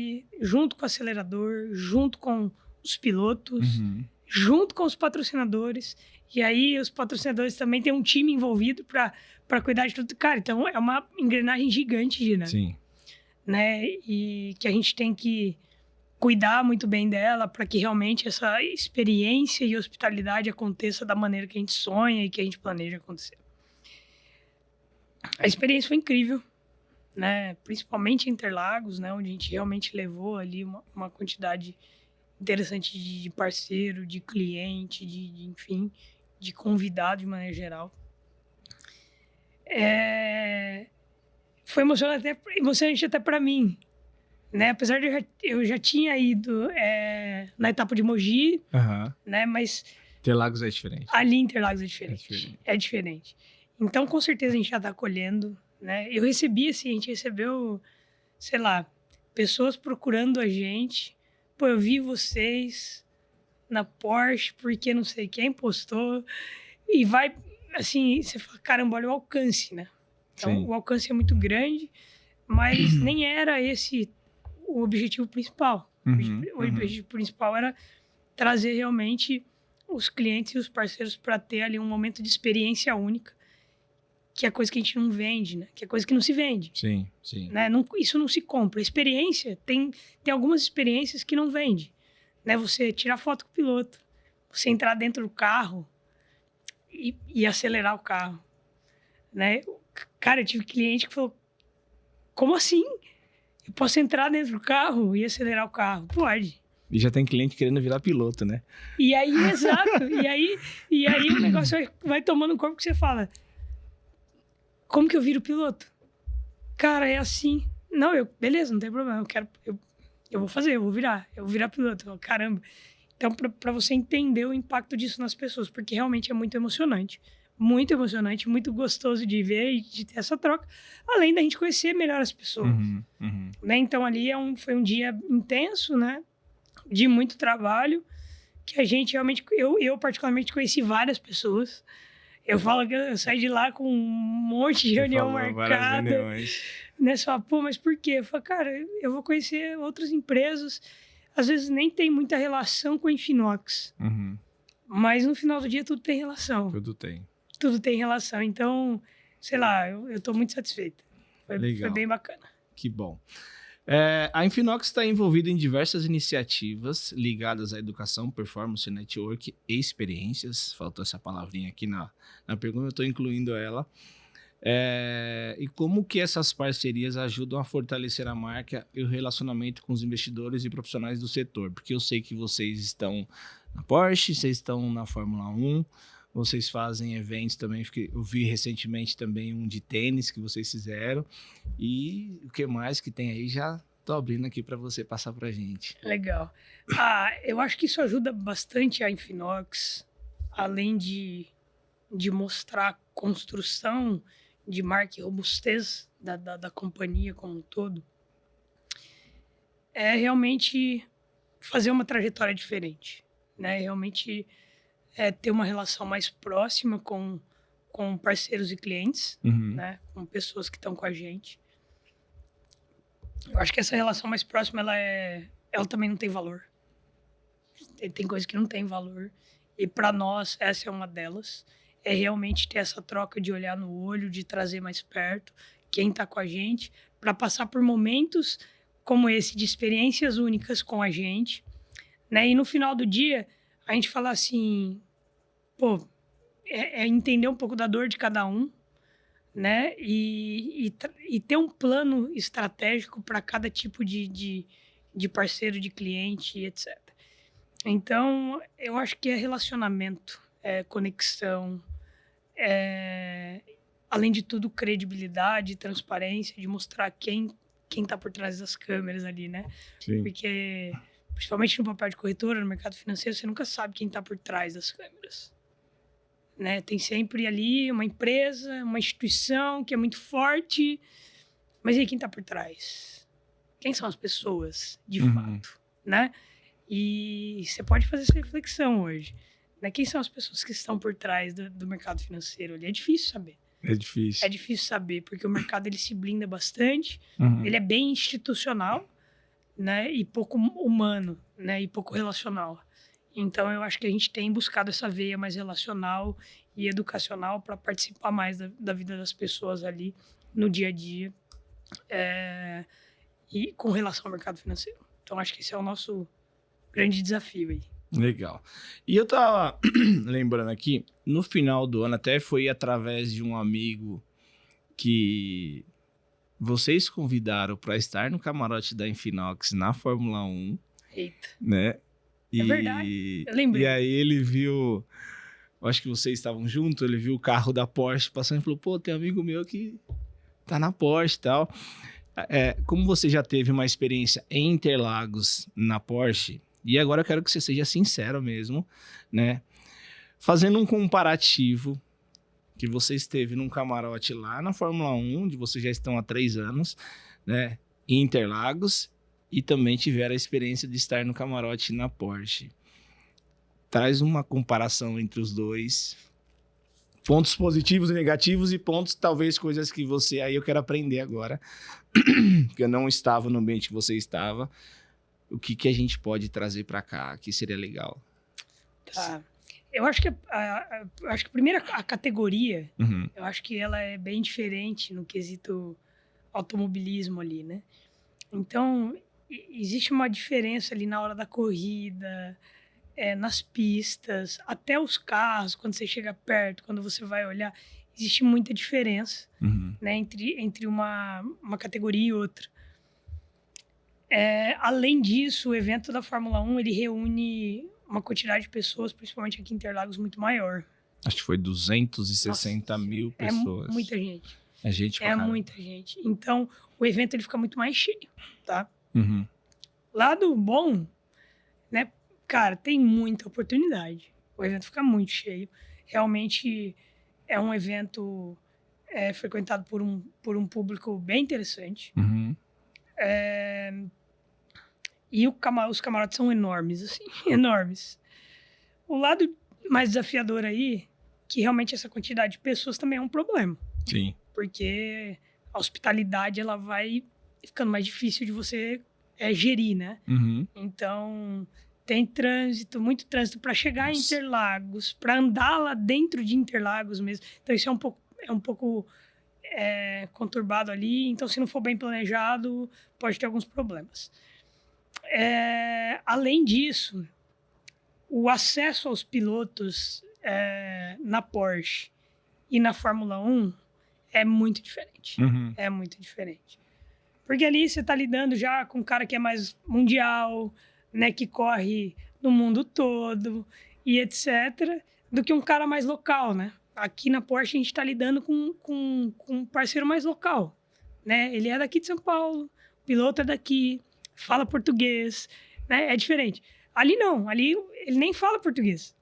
junto com o acelerador, junto com os pilotos, junto com os patrocinadores. E aí os patrocinadores também têm um time envolvido para cuidar de tudo. Cara, então é uma engrenagem gigante, né? Sim. Né? E que a gente tem que cuidar muito bem dela para que realmente essa experiência e hospitalidade aconteça da maneira que a gente sonha e que a gente planeja acontecer. A experiência foi incrível, né? Principalmente em Interlagos, né? Onde a gente realmente levou ali uma quantidade interessante de parceiro, de cliente, enfim, de convidado de maneira geral. Foi emocionante até para mim, né? Apesar de eu já tinha ido na etapa de Mogi, né? Mas Interlagos é diferente. Ali em Interlagos é diferente. É diferente. Então, com certeza, a gente já está colhendo, né? Eu recebi, assim, a gente recebeu, sei lá, pessoas procurando a gente. Pô, eu vi vocês na Porsche, porque não sei quem postou. E vai, assim, você fala, caramba, olha o alcance, né? Então, Sim. o alcance é muito grande, mas nem era esse o objetivo principal. O objetivo principal era trazer realmente os clientes e os parceiros para ter ali um momento de experiência única, que é coisa que a gente não vende, né? Que é coisa que não se vende. Sim, sim. Né? Isso não se compra. Experiência, tem algumas experiências que não vende. Né? Você tirar foto com o piloto, você entrar dentro do carro e acelerar o carro. Né? Cara, eu tive cliente que falou, como assim? Eu posso entrar dentro do carro e acelerar o carro? Pode. E já tem cliente querendo virar piloto, né? E aí, exato. E aí o negócio vai tomando corpo que você fala, como que eu viro piloto? Cara, é assim. Não, beleza, não tem problema. Eu vou fazer, eu vou virar piloto. Eu, caramba. Então, para você entender o impacto disso nas pessoas, porque realmente é muito emocionante, muito gostoso de ver e de ter essa troca, além da gente conhecer melhor as pessoas. Né? Então, ali foi um dia intenso, né? De muito trabalho, que a gente realmente, eu particularmente conheci várias pessoas. Eu falo que eu saí de lá com um monte de reunião marcada. Né? Você fala, pô, mas por quê? Eu falo, cara, eu vou conhecer outras empresas, às vezes nem tem muita relação com a Infinox. Mas no final do dia tudo tem relação. Tudo tem relação. Então, sei lá, eu tô muito satisfeito. Foi bem bacana. Que bom. A Infinox está envolvida em diversas iniciativas ligadas à educação, performance, network e experiências. Faltou essa palavrinha aqui na pergunta, eu estou incluindo ela. E como que essas parcerias ajudam a fortalecer a marca e o relacionamento com os investidores e profissionais do setor? Porque eu sei que vocês estão na Porsche, vocês estão na Fórmula 1, vocês fazem eventos também, eu vi recentemente também um de tênis que vocês fizeram. E o que mais que tem aí, já tô abrindo aqui para você passar para a gente. Legal. Eu acho que isso ajuda bastante a Infinox, além de mostrar a construção de marca e robustez da companhia como um todo. É realmente fazer uma trajetória diferente. Né? Realmente ter uma relação mais próxima com parceiros e clientes, né? Com pessoas que estão com a gente. Eu acho que essa relação mais próxima, ela também não tem valor. Tem coisas que não tem valor. E para nós, essa é uma delas. É realmente ter essa troca de olhar no olho, de trazer mais perto quem está com a gente, para passar por momentos como esse, de experiências únicas com a gente. Né? E no final do dia, a gente fala assim, pô, entender um pouco da dor de cada um, né? E ter um plano estratégico para cada tipo de parceiro, de cliente, etc. Então, eu acho que é relacionamento, conexão, além de tudo, credibilidade, transparência, de mostrar quem está por trás das câmeras ali, né? Sim. Porque, principalmente no papel de corretora, no mercado financeiro, você nunca sabe quem está por trás das câmeras. Né? Tem sempre ali uma empresa, uma instituição que é muito forte, mas e aí quem está por trás? Quem são as pessoas, de fato? Né? E você pode fazer essa reflexão hoje. Né? Quem são as pessoas que estão por trás do mercado financeiro? Ali é difícil saber. É difícil. É difícil saber, porque o mercado ele se blinda bastante, ele é bem institucional, né? E pouco humano, né? E pouco relacional. Então, eu acho que a gente tem buscado essa veia mais relacional e educacional para participar mais da vida das pessoas ali no dia a dia e com relação ao mercado financeiro. Então, acho que esse é o nosso grande desafio aí. Legal. E eu tava lembrando aqui, no final do ano, até foi através de um amigo que vocês convidaram para estar no camarote da Infinox na Fórmula 1. Eita. Né? É verdade, eu lembrei. E aí ele viu, eu acho que vocês estavam juntos, ele viu o carro da Porsche passando e falou, pô, tem um amigo meu que tá na Porsche e tal. como você já teve uma experiência em Interlagos na Porsche, e agora eu quero que você seja sincero mesmo, né? Fazendo um comparativo, que você esteve num camarote lá na Fórmula 1, onde vocês já estão há 3 anos, né? Em Interlagos, e também tiveram a experiência de estar no camarote na Porsche. Traz uma comparação entre os dois. Pontos positivos e negativos e pontos, talvez, coisas que você... Aí eu quero aprender agora, porque eu não estava no ambiente que você estava. O que a gente pode trazer para cá, que seria legal? Tá. Eu acho que acho que primeiro a categoria, Uhum. eu acho que ela é bem diferente no quesito automobilismo ali, né? Então, existe uma diferença ali na hora da corrida, nas pistas, até os carros, quando você chega perto, quando você vai olhar, existe muita diferença, Uhum. né, entre uma categoria e outra. Além disso, o evento da Fórmula 1, ele reúne uma quantidade de pessoas, principalmente aqui em Interlagos, muito maior. Acho que foi 260 mil pessoas. É muita gente. É gente pra caramba. Muita gente. Então, o evento ele fica muito mais cheio, tá? Uhum. Lado bom, né? Cara, tem muita oportunidade. O evento fica muito cheio. Realmente é um evento frequentado por um público bem interessante. Uhum. E os camarotes são enormes, assim, enormes. O lado mais desafiador aí, que realmente essa quantidade de pessoas também é um problema. Sim. Porque a hospitalidade, ela vai ficando mais difícil de você gerir, né? Uhum. Então, tem muito trânsito para chegar em Interlagos, para andar lá dentro de Interlagos mesmo. Então, isso é um pouco conturbado ali. Então, se não for bem planejado, pode ter alguns problemas. Além disso, o acesso aos pilotos na Porsche e na Fórmula 1 é muito diferente. Uhum. É muito diferente. Porque ali você está lidando já com um cara que é mais mundial, né, que corre no mundo todo e etc., do que um cara mais local, né? Aqui na Porsche a gente está lidando com um parceiro mais local, né? Ele é daqui de São Paulo, o piloto é daqui, fala português, né? É diferente. Ali não, ali ele nem fala português.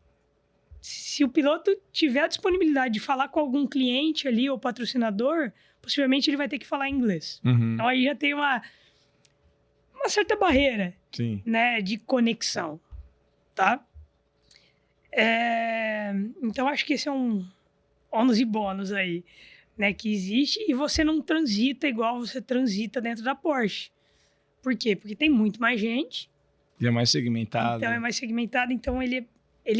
Se o piloto tiver a disponibilidade de falar com algum cliente ali ou patrocinador, possivelmente ele vai ter que falar inglês. Uhum. Então aí já tem uma certa barreira, Sim. né, de conexão, tá? Então acho que esse é um ônus e bônus aí, né, que existe, e você não transita igual você transita dentro da Porsche. Por quê? Porque tem muito mais gente. E é mais segmentado. Então é mais segmentado, então ele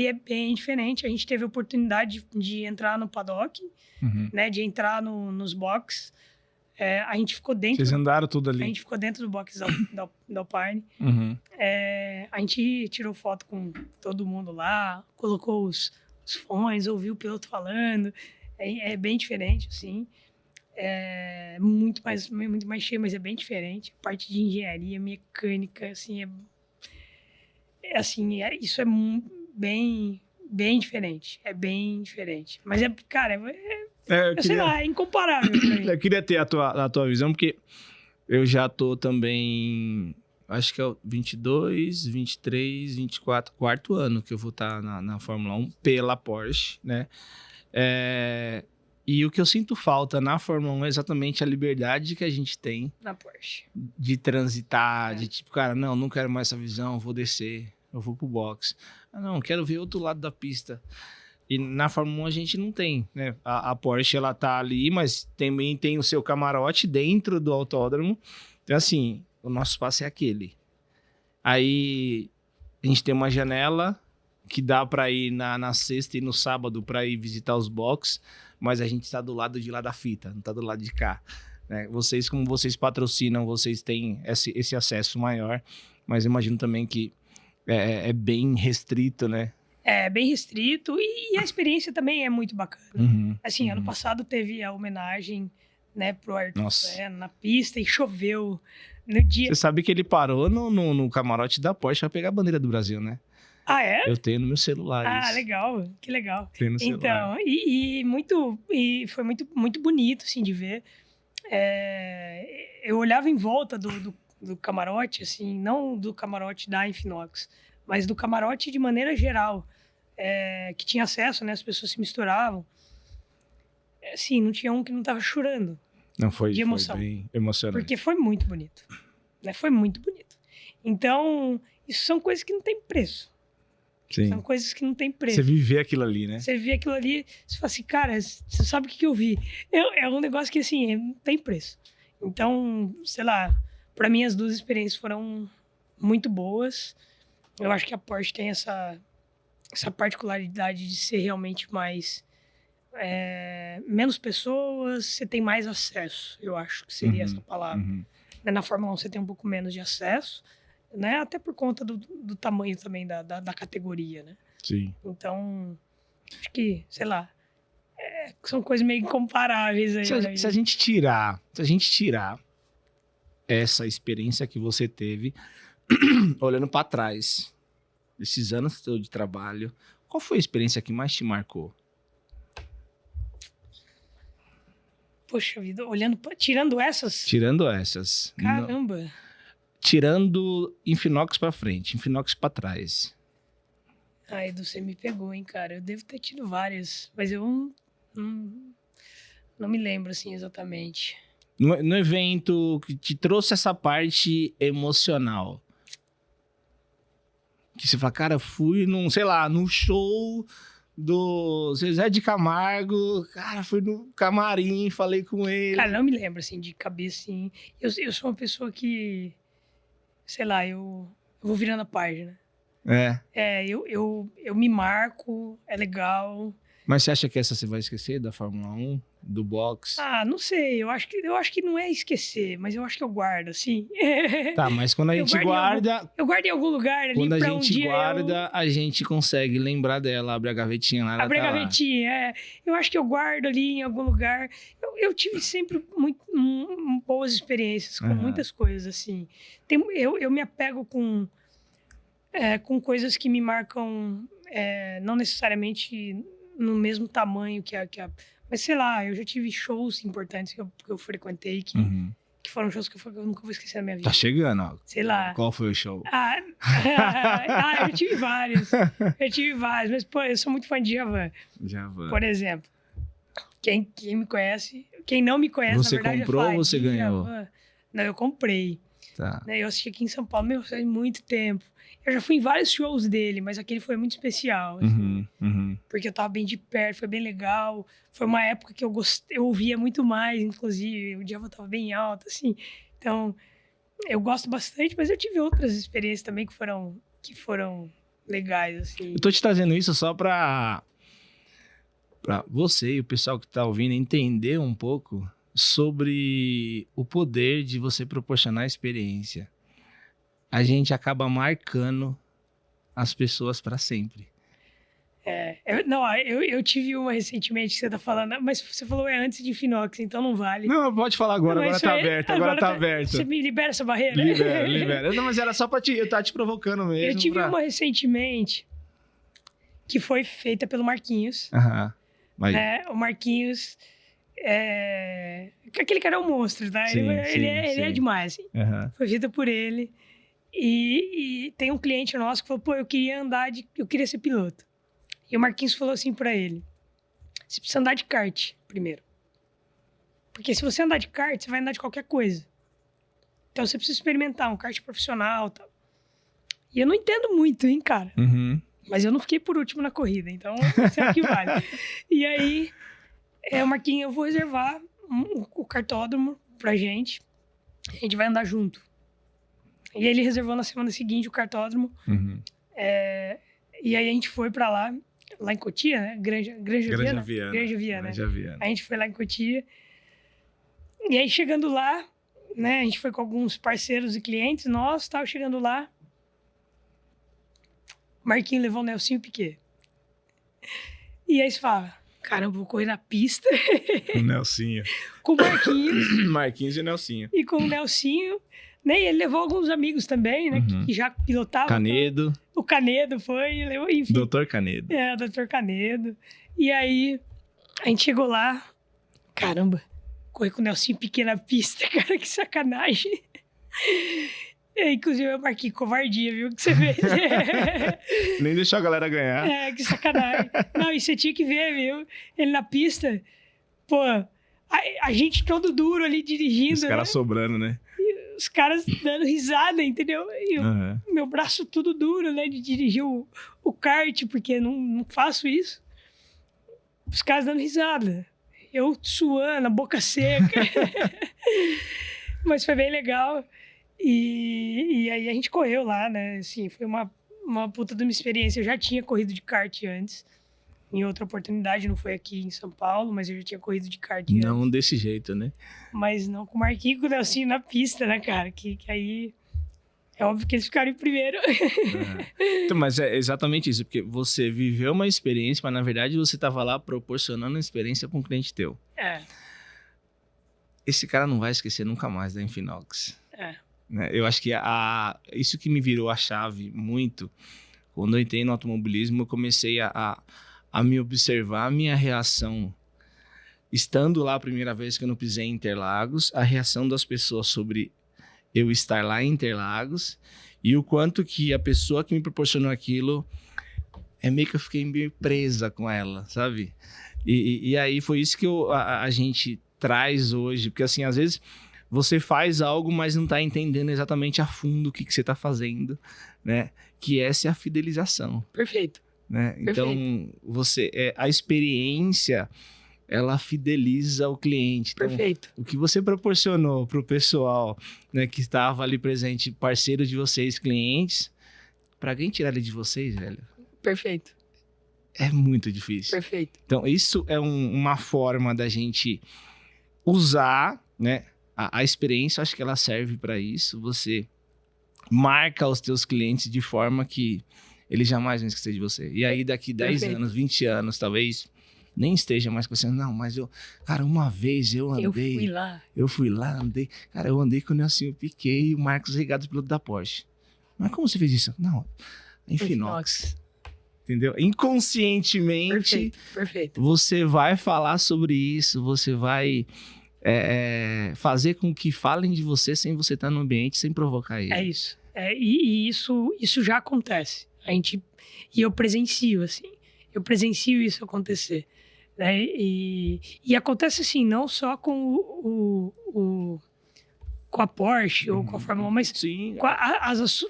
é bem diferente. A gente teve a oportunidade de entrar no paddock, Uhum. né, de entrar nos boxes. A gente ficou dentro... Vocês andaram tudo ali. A gente ficou dentro do box da Alpine. Uhum. A gente tirou foto com todo mundo lá, colocou os fones, ouviu o piloto falando. É bem diferente, assim. Muito mais cheio, mas é bem diferente. A parte de engenharia, mecânica, assim, isso é bem diferente. É bem diferente. Mas cara, sei lá, é incomparável. Eu queria ter a tua visão, porque eu já tô também, acho que é o 22, 23, 24, quarto ano que eu vou estar na Fórmula 1 pela Porsche, né? E o que eu sinto falta na Fórmula 1 é exatamente a liberdade que a gente tem na Porsche de transitar, de tipo, cara, não quero mais essa visão, vou descer, eu vou pro box. Não, quero ver outro lado da pista. E na Fórmula 1 a gente não tem, né? A Porsche, ela tá ali, mas também tem o seu camarote dentro do autódromo. Então, assim, o nosso espaço é aquele. Aí, a gente tem uma janela que dá para ir na sexta e no sábado para ir visitar os boxes, mas a gente tá do lado de lá da fita, não tá do lado de cá. Né? Vocês, como vocês patrocinam, vocês têm esse acesso maior, mas eu imagino também que é bem restrito, né? É bem restrito e a experiência também é muito bacana. Uhum, assim, ano passado teve a homenagem, né, pro Ayrton na pista e choveu no dia. Você sabe que ele parou no camarote da Porsche pra pegar a bandeira do Brasil, né? Ah, é? Eu tenho no meu celular isso. Legal, que legal. Tenho no celular. Então, e foi muito bonito, assim, de ver. eu olhava em volta do camarote, assim, não do camarote da Infinox, mas do camarote de maneira geral, que tinha acesso, né? As pessoas se misturavam. Assim, não tinha um que não tava chorando. Não, foi De emoção. bem emocionante. Porque foi muito bonito. Né? Foi muito bonito. Então, isso são coisas que não tem preço. Sim. São coisas que não tem preço. Você viver aquilo ali, né? Você vê aquilo ali, você fala assim, cara, você sabe o que eu vi? É um negócio que, assim, não tem preço. Então, sei lá, para mim as duas experiências foram muito boas. Eu acho que a Porsche tem essa particularidade de ser realmente mais... menos pessoas, você tem mais acesso, eu acho que seria essa palavra. Na Fórmula 1 você tem um pouco menos de acesso, né? Até por conta do tamanho também da categoria, né? Sim. Então, acho que, sei lá, são coisas meio incomparáveis aí. Se a gente tirar essa experiência que você teve, olhando para trás, esses anos todos de trabalho, qual foi a experiência que mais te marcou? Poxa vida, tirando essas? Tirando essas. Caramba. Tirando Infinox para frente, Infinox para trás. Ai, Edu, você me pegou, hein, cara. Eu devo ter tido várias, mas eu não me lembro, assim, exatamente. No evento que te trouxe essa parte emocional. Que você fala, cara, fui num show do Zezé de Camargo, cara, fui no camarim, falei com ele. Cara, não me lembro, assim, de cabeça, assim. Eu sou uma pessoa que, sei lá, eu vou virando a página. Eu me marco, é legal. Mas você acha que essa você vai esquecer da Fórmula 1, do boxe? Ah, não sei, eu acho que não é esquecer, mas eu acho que eu guardo, assim. Tá, mas quando a gente guarda... Eu guardo em algum lugar ali quando a pra gente guarda, a gente consegue lembrar dela, abre a gavetinha lá. Abre a gavetinha, Eu acho que eu guardo ali em algum lugar. Eu tive sempre boas experiências com muitas coisas, assim. Eu me apego com coisas que me marcam, não necessariamente no mesmo tamanho que a... Mas, sei lá, eu já tive shows importantes que eu frequentei, que foram shows que eu nunca vou esquecer na minha vida. Tá chegando, ó. Sei lá. Qual foi o show? Eu tive vários. Mas, pô, eu sou muito fã de Djavan. Por exemplo. Quem me conhece... Quem não me conhece, você na verdade, comprou ou você ganhou? Não, eu comprei. Tá. Eu assisti aqui em São Paulo, faz muito tempo. Eu já fui em vários shows dele, mas aquele foi muito especial. Assim, porque eu tava bem de perto, foi bem legal. Foi uma época que eu ouvia muito mais, inclusive. O Djavan tava bem alto, assim. Então, eu gosto bastante, mas eu tive outras experiências também que foram legais, assim. Eu tô te trazendo isso só pra você e o pessoal que tá ouvindo entender um pouco sobre o poder de você proporcionar experiência. A gente acaba marcando as pessoas para sempre. Eu tive uma recentemente que você tá falando, mas você falou antes de Infinox, então não vale. Não, pode falar agora, agora tá aberto, agora tá aberto. Você me libera essa barreira? Libera. Não, mas era só pra eu tá te provocando mesmo. Eu tive uma recentemente que foi feita pelo Marquinhos. O Marquinhos... Aquele cara é um monstro, tá? Ele é demais, assim. Foi feita por ele. E tem um cliente nosso que falou, pô, eu queria ser piloto. E o Marquinhos falou assim pra ele, você precisa andar de kart primeiro. Porque se você andar de kart, você vai andar de qualquer coisa. Então você precisa experimentar um kart profissional e tal. E eu não entendo muito, hein, cara? Mas eu não fiquei por último na corrida, então isso é o que vale. E aí, o Marquinhos, eu vou reservar o kartódromo pra gente. A gente vai andar junto. E ele reservou na semana seguinte o kartódromo. E aí a gente foi pra lá em Cotia, né? Granja Viana. A gente foi lá em Cotia. E aí chegando lá, né? A gente foi com alguns parceiros e clientes nossos, tava chegando lá. O Marquinhos levou o Nelsinho e o Piquet. E aí você fala, caramba, vou correr na pista. O Nelsinho. Com o Marquinhos. Marquinhos e o Nelsinho. E com o Nelsinho. Né? E ele levou alguns amigos também, né? Que já pilotavam. Canedo. O Canedo foi, enfim. Doutor Canedo. O Doutor Canedo. E aí, a gente chegou lá, caramba, correr com o Nelsinho pequena pista, cara, que sacanagem. Inclusive, eu marquei covardia, viu? Que você fez. Nem deixou a galera ganhar. Que sacanagem. Não, e você tinha que ver, viu? Ele na pista, pô, a gente todo duro ali dirigindo. Os caras sobrando, né? E os caras dando risada, entendeu? E meu braço tudo duro, né? De dirigir o kart, porque não faço isso. Os caras dando risada. Eu suando, a boca seca. Mas foi bem legal. E aí a gente correu lá, né? Assim, foi uma puta de uma experiência. Eu já tinha corrido de kart antes. Em outra oportunidade, não foi aqui em São Paulo, mas eu já tinha corrido de kart antes. Não desse jeito, né? Mas não com o Marquinhos e com o Nelsinho na pista, né, cara? Que aí é óbvio que eles ficaram em primeiro. Então, mas é exatamente isso, porque você viveu uma experiência, mas na verdade você estava lá proporcionando uma experiência para um cliente teu. Esse cara não vai esquecer nunca mais da Infinox. Né? Eu acho que isso que me virou a chave muito, quando eu entrei no automobilismo, eu comecei a me observar a minha reação. Estando lá a primeira vez que eu não pisei em Interlagos, a reação das pessoas sobre eu estar lá em Interlagos e o quanto que a pessoa que me proporcionou aquilo, meio que eu fiquei meio presa com ela, sabe? E aí foi isso que a gente traz hoje, porque assim, às vezes você faz algo, mas não está entendendo exatamente a fundo o que você está fazendo, né? Que essa é a fidelização. Perfeito. Né? Então, a experiência, ela fideliza o cliente. Então, Perfeito. O que você proporcionou para o pessoal, né, que estava ali presente, parceiro de vocês, clientes, para alguém tirar ele de vocês, velho? Perfeito. É muito difícil. Perfeito. Então, isso é uma forma da gente usar, né? A experiência, acho que ela serve para isso. Você marca os teus clientes de forma que eles jamais vão esquecer de você. E aí, daqui 10 anos, 20 anos, talvez nem esteja mais com você. Não, mas cara, uma vez eu andei. Eu fui lá, andei. Cara, eu andei com o Nelsinho Piquet e o Marcos Regados, piloto da Porsche. Mas como você fez isso? Não, Infinox. Entendeu? Inconscientemente, Perfeito. Você vai falar sobre isso, você vai fazer com que falem de você sem você estar no ambiente, sem provocar ele. É isso. E isso já acontece. E eu presencio, assim. Eu presencio isso acontecer. Né? E acontece assim, não só com com a Porsche ou com a Fórmula 1, mas Sim. Com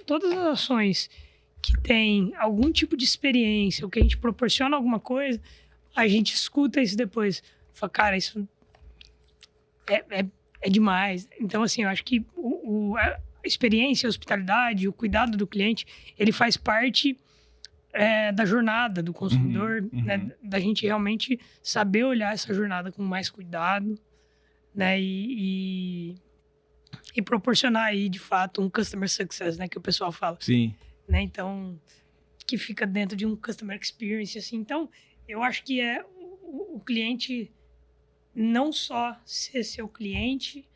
todas as ações que tem algum tipo de experiência, ou que a gente proporciona alguma coisa, a gente escuta isso depois. Fala, cara, isso é demais. Então, assim, eu acho que a experiência, a hospitalidade, o cuidado do cliente, ele faz parte da jornada do consumidor, né? Da gente realmente saber olhar essa jornada com mais cuidado, né? E proporcionar aí, de fato, um customer success, né? Que o pessoal fala. Sim. Né? Então, que fica dentro de um customer experience, assim. Então, eu acho que o cliente não só ser seu cliente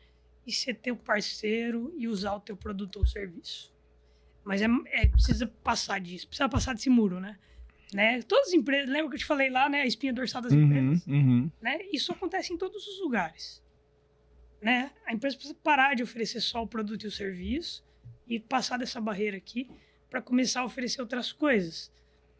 e ser teu parceiro e usar o teu produto ou serviço. Mas precisa passar disso, precisa passar desse muro, né? Todas as empresas, lembra que eu te falei lá, né? A espinha dorsal das empresas. Né? Isso acontece em todos os lugares. Né? A empresa precisa parar de oferecer só o produto e o serviço e passar dessa barreira aqui para começar a oferecer outras coisas,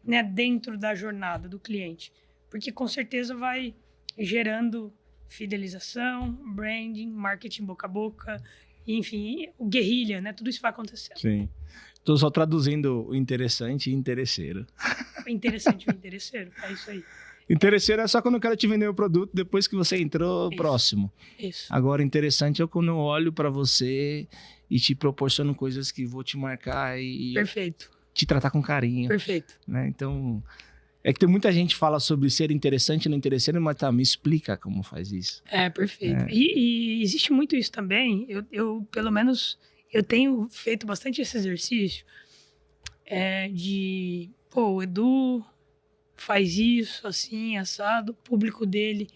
né? Dentro da jornada do cliente. Porque com certeza vai gerando fidelização, branding, marketing boca a boca, enfim, o guerrilha, né? Tudo isso vai acontecer. Sim. Estou só traduzindo o interessante e interesseiro. Interessante e interesseiro, é isso aí. Interesseiro é só quando eu quero te vender o produto depois que você entrou próximo. Isso. Agora, interessante é quando eu olho para você e te proporciono coisas que vou te marcar e Perfeito. Te tratar com carinho. Perfeito. Né? Então, é que tem muita gente que fala sobre ser interessante e não interessante, mas me explica como faz isso. Perfeito. E existe muito isso também. Eu pelo menos, eu tenho feito bastante esse exercício o Edu faz isso, assim, assado. O público dele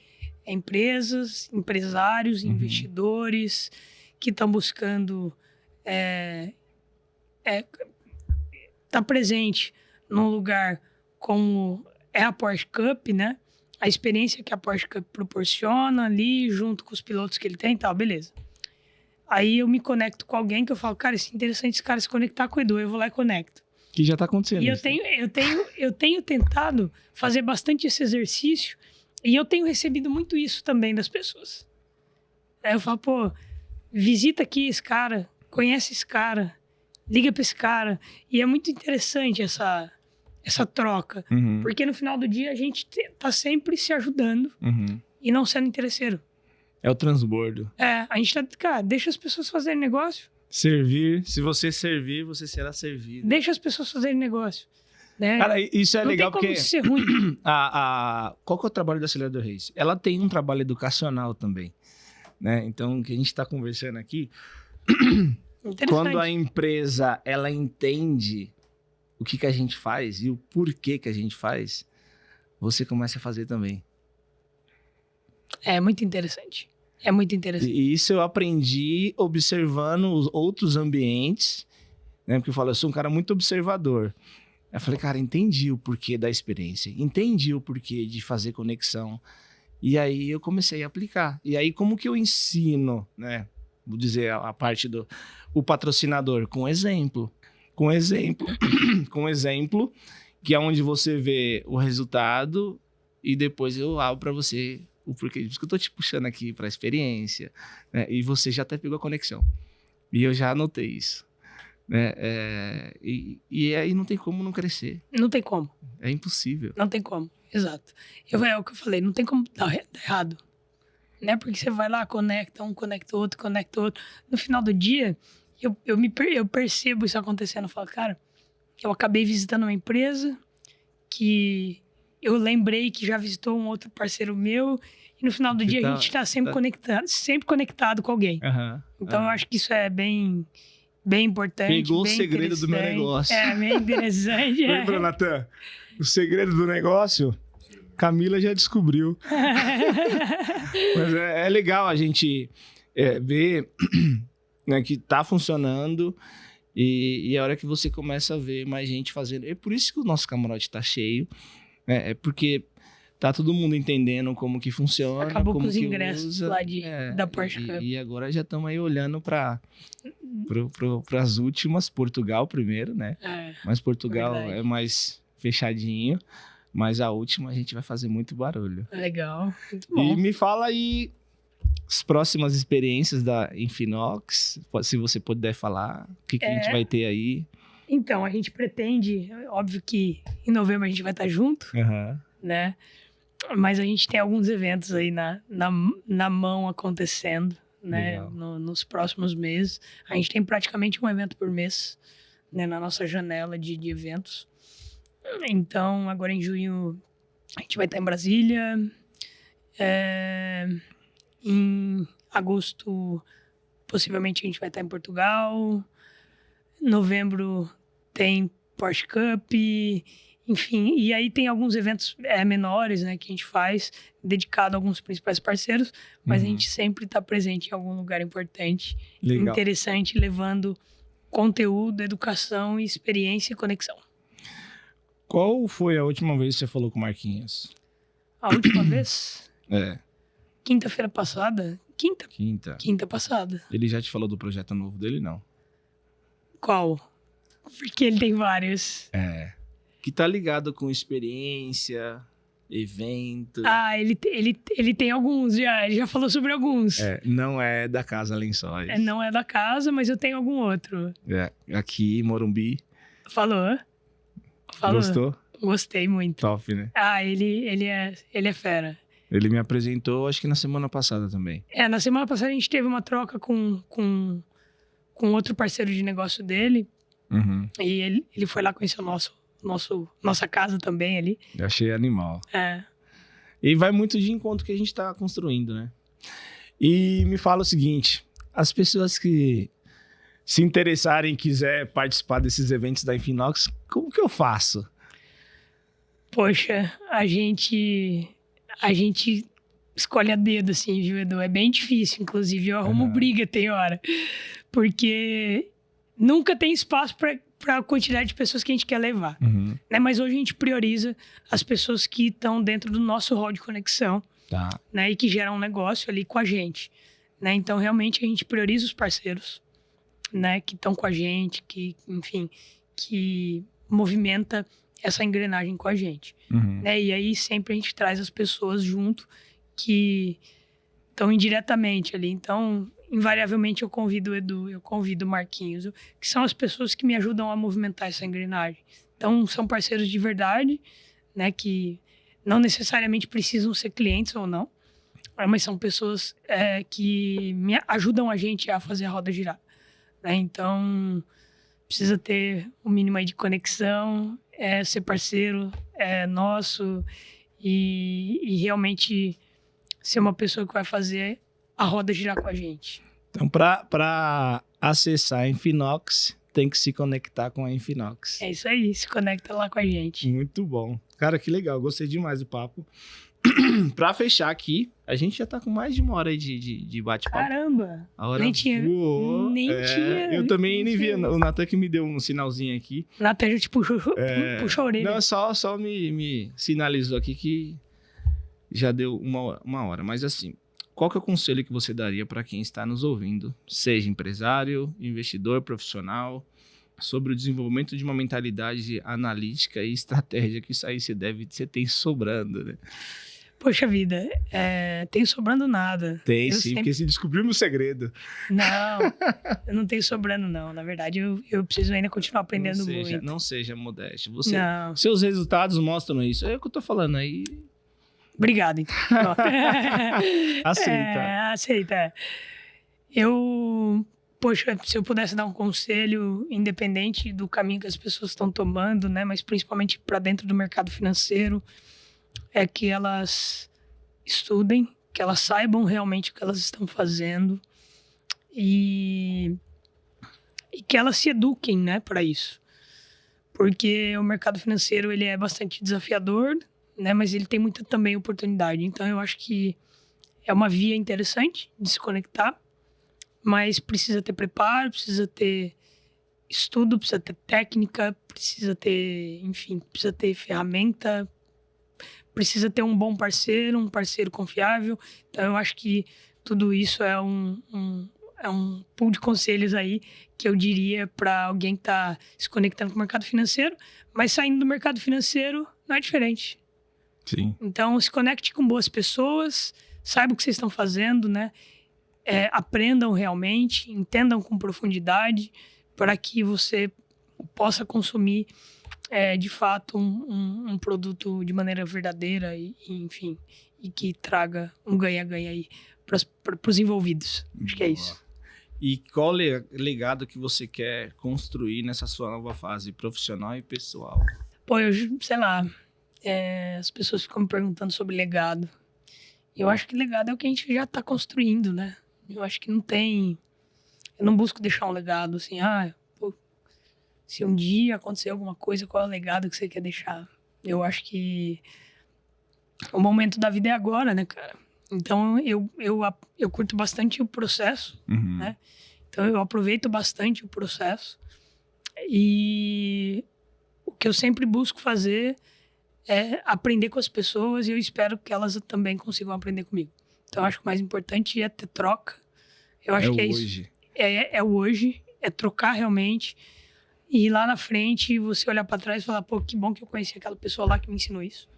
é empresas, empresários, investidores que estão buscando estar presente num lugar como é a Porsche Cup, né? a experiência que a Porsche Cup proporciona ali, junto com os pilotos que ele tem e tal, beleza. Aí eu me conecto com alguém que eu falo, cara, isso é interessante esse cara se conectar com o Edu, eu vou lá e conecto. Que já tá acontecendo. E isso, eu tenho tentado fazer bastante esse exercício e eu tenho recebido muito isso também das pessoas. Aí eu falo, pô, visita aqui esse cara, conhece esse cara, liga pra esse cara. E é muito interessante essa troca. Uhum. Porque no final do dia a gente tá sempre se ajudando Uhum. e não sendo interesseiro. É o transbordo. A gente tá, cara, deixa as pessoas fazerem negócio. Servir, se você servir, você será servido. Deixa as pessoas fazerem negócio. Né? Cara, isso é não legal tem como porque... ser ruim. Qual que é o trabalho da Acelerador Race? Ela tem um trabalho educacional também, né? Então, o que a gente está conversando aqui, quando a empresa ela entende o que a gente faz e o porquê que a gente faz, você começa a fazer também. É muito interessante. É muito interessante. E isso eu aprendi observando os outros ambientes, né? Porque eu falo, eu sou um cara muito observador. Eu falei, cara, entendi o porquê da experiência, entendi o porquê de fazer conexão. E aí eu comecei a aplicar. E aí como que eu ensino, né? Vou dizer a parte do o patrocinador, com exemplo. Com exemplo, que é onde você vê o resultado e depois eu abro para você o porquê. Por isso que eu tô te puxando aqui para a experiência, né? E você já até pegou a conexão. E eu já anotei isso. Né? E aí não tem como não crescer. Não tem como. É impossível. Não tem como, exato. É o que eu falei, não tem como dar errado. Né? Porque você vai lá, conecta um, conecta outro. No final do dia, eu percebo isso acontecendo. Eu falo, cara, eu acabei visitando uma empresa que eu lembrei que já visitou um outro parceiro meu e no final do dia a gente está sempre conectado com alguém. Então eu acho que isso é bem importante. Pegou bem o segredo do meu negócio. É, bem interessante. Lembra, Natan? O segredo do negócio, Camila já descobriu. Mas é legal a gente ver, né, que tá funcionando e a hora que você começa a ver mais gente fazendo. É por isso que o nosso camarote tá cheio. É porque tá todo mundo entendendo como que funciona. Acabou como com os que ingressos usa. lá da Porsche Cup. E agora já estamos aí olhando para as últimas. Portugal primeiro, né? Mas Portugal é mais fechadinho. Mas a última a gente vai fazer muito barulho. Legal, muito bom. E me fala aí as próximas experiências da Infinox. Se você puder falar, o que a gente vai ter aí. Então, a gente pretende, óbvio que em novembro a gente vai estar junto, né? Mas a gente tem alguns eventos aí na mão acontecendo, né? Nos próximos meses. A gente tem praticamente um evento por mês, né? Na nossa janela de eventos. Então, agora em junho, a gente vai estar em Brasília. Em agosto, possivelmente, a gente vai estar em Portugal. Novembro tem Porsche Cup, enfim. E aí tem alguns eventos menores, né, que a gente faz, dedicado a alguns principais parceiros, mas a gente sempre está presente em algum lugar importante, interessante, levando conteúdo, educação, experiência e conexão. Qual foi a última vez que você falou com o Marquinhos? A última vez? Quinta-feira passada. Quinta passada. Ele já te falou do projeto novo dele, não? Qual? Porque ele tem vários. Que tá ligado com experiência, evento. Ele tem alguns já. Ele já falou sobre alguns. Não é da Casa Lençóis. Não é da casa, mas eu tenho algum outro. Aqui em Morumbi. Falou. Gostou? Gostei muito. Top, né? Ele é fera. Ele me apresentou, acho que na semana passada também. Na semana passada a gente teve uma troca com outro parceiro de negócio dele. E ele foi lá conhecer nossa casa também ali. Eu achei animal. E vai muito de encontro que a gente tá construindo, né? E me fala o seguinte, as pessoas que se interessarem e quiser participar desses eventos da Infinox, como que eu faço? Poxa, a gente escolhe a dedo, assim, viu, Edu? É bem difícil, inclusive. Eu arrumo briga, tem hora. Porque nunca tem espaço para a quantidade de pessoas que a gente quer levar. Né? Mas hoje a gente prioriza as pessoas que estão dentro do nosso hall de conexão, Tá. né? E que geram um negócio ali com a gente. Né? Então, realmente, a gente prioriza os parceiros, né? Que estão com a gente, que, enfim, que movimenta essa engrenagem com a gente. Né? E aí, sempre a gente traz as pessoas junto que estão indiretamente ali. Então, invariavelmente, eu convido o Edu, eu convido o Marquinhos, que são as pessoas que me ajudam a movimentar essa engrenagem. Então, são parceiros de verdade, né? Que não necessariamente precisam ser clientes ou não, mas são pessoas que me ajudam a gente a fazer a roda girar. Né? Então, precisa ter o mínimo aí de conexão, ser parceiro nosso e realmente ser uma pessoa que vai fazer a roda girar com a gente. Então, para acessar a Infinox, tem que se conectar com a Infinox. É isso aí, se conecta lá com a gente. Muito bom. Cara, que legal, gostei demais do papo. Pra fechar aqui, a gente já tá com mais de 1 hora aí de bate-papo. Caramba! A hora nem tinha. voou. Nem tinha. Eu também nem vi. tinha. O Natan que me deu um sinalzinho aqui. O Natan já te puxou a orelha. Não, só me sinalizou aqui que já deu 1 hora. Mas assim, qual que é o conselho que você daria para quem está nos ouvindo, seja empresário, investidor, profissional, sobre o desenvolvimento de uma mentalidade analítica e estratégia, que isso aí você tem sobrando, né? Poxa vida, tem sobrando nada. Tem sim, porque se descobrimos o segredo. Não, eu não tenho sobrando não. Na verdade, eu preciso ainda continuar aprendendo muito. Não seja modesto. Não. Seus resultados mostram isso. É o que eu tô falando aí. Obrigado, então. Aceita. Aceita. Poxa, se eu pudesse dar um conselho, independente do caminho que as pessoas estão tomando, né, mas principalmente para dentro do mercado financeiro, é que elas estudem, que elas saibam realmente o que elas estão fazendo e que elas se eduquem, né, para isso. Porque o mercado financeiro ele é bastante desafiador, né, mas ele tem muita também oportunidade. Então, eu acho que é uma via interessante de se conectar, mas precisa ter preparo, precisa ter estudo, precisa ter técnica, precisa ter, enfim, precisa ter ferramenta, precisa ter um bom parceiro, um parceiro confiável. Então, eu acho que tudo isso é um pool de conselhos aí que eu diria para alguém que está se conectando com o mercado financeiro, mas saindo do mercado financeiro não é diferente. Sim. Então, se conecte com boas pessoas, saiba o que vocês estão fazendo, né? Aprendam realmente, entendam com profundidade, para que você possa consumir, de fato, um produto de maneira verdadeira e, enfim, e que traga um ganha-ganha aí para os envolvidos. Acho que é isso. E qual legado que você quer construir nessa sua nova fase profissional e pessoal? Pô, sei lá, as pessoas ficam me perguntando sobre legado. Eu acho que legado é o que a gente já está construindo, né? Eu acho que não tem... Eu não busco deixar um legado assim, se um dia acontecer alguma coisa, qual é o legado que você quer deixar? Eu acho que o momento da vida é agora, né, cara? Então, eu curto bastante o processo, né? Então, eu aproveito bastante o processo. E o que eu sempre busco fazer é aprender com as pessoas e eu espero que elas também consigam aprender comigo. Então, eu acho que o mais importante é ter troca. Eu acho que é hoje. Isso. É o hoje, é trocar realmente. E lá na frente, você olhar para trás e falar, pô, que bom que eu conheci aquela pessoa lá que me ensinou isso.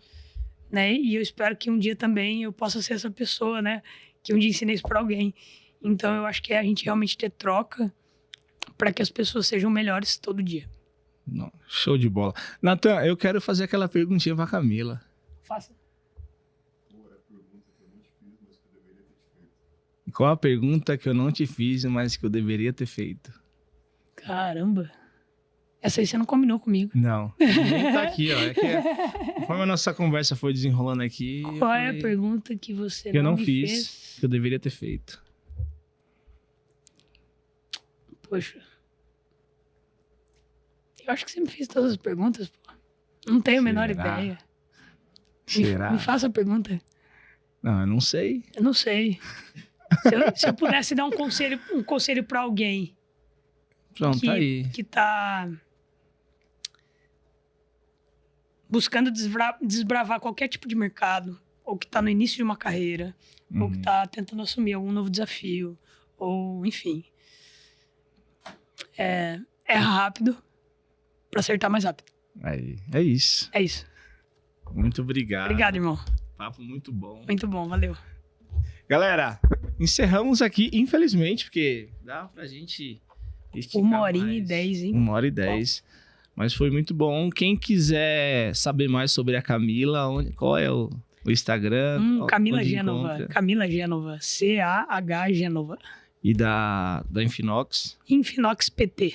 Né? E eu espero que um dia também eu possa ser essa pessoa, né? Que um dia ensinei isso para alguém. Então, eu acho que é a gente realmente ter troca para que as pessoas sejam melhores todo dia. Não, show de bola. Natan, eu quero fazer aquela perguntinha para Camila. Faça. Qual a pergunta que eu não te fiz, mas que eu deveria ter feito? Caramba. Essa aí você não combinou comigo. Não. Nem tá aqui, ó. É que conforme a nossa conversa foi desenrolando aqui... Qual é a pergunta que você não me fiz, fez? que eu deveria ter feito? Poxa. Eu acho que você me fez todas as perguntas, pô. Não tenho a menor ideia. Será? Me faça a pergunta. Não, eu não sei. Eu não sei. Se eu pudesse dar um conselho para alguém Pronto, tá aí. Que tá buscando desbravar qualquer tipo de mercado, ou que está no início de uma carreira, ou que está tentando assumir algum novo desafio, ou enfim. É rápido para acertar mais rápido. Aí, é isso. É isso. Muito obrigado. Obrigado, irmão. Papo muito bom. Muito bom, valeu. Galera, encerramos aqui, infelizmente, porque dá pra gente esticar 1h10, hein? 1h10. Mas foi muito bom. Quem quiser saber mais sobre a Camila, qual é o Instagram? Camila Gênova. Camila Gênova. CAH Gênova. E da Infinox? Infinox PT.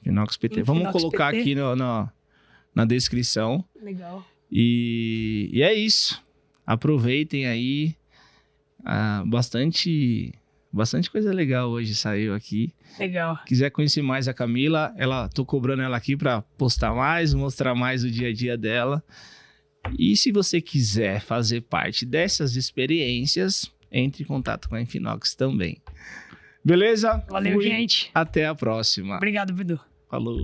Infinox PT. Infinox Vamos colocar PT. aqui na descrição. Legal. E é isso. Aproveitem aí. Bastante coisa legal hoje saiu aqui. Legal. Quiser conhecer mais a Camila, tô cobrando ela aqui para postar mais, mostrar mais o dia a dia dela. E se você quiser fazer parte dessas experiências, entre em contato com a Infinox também. Beleza? Valeu, gente. Até a próxima. Obrigado, Bidu. Falou.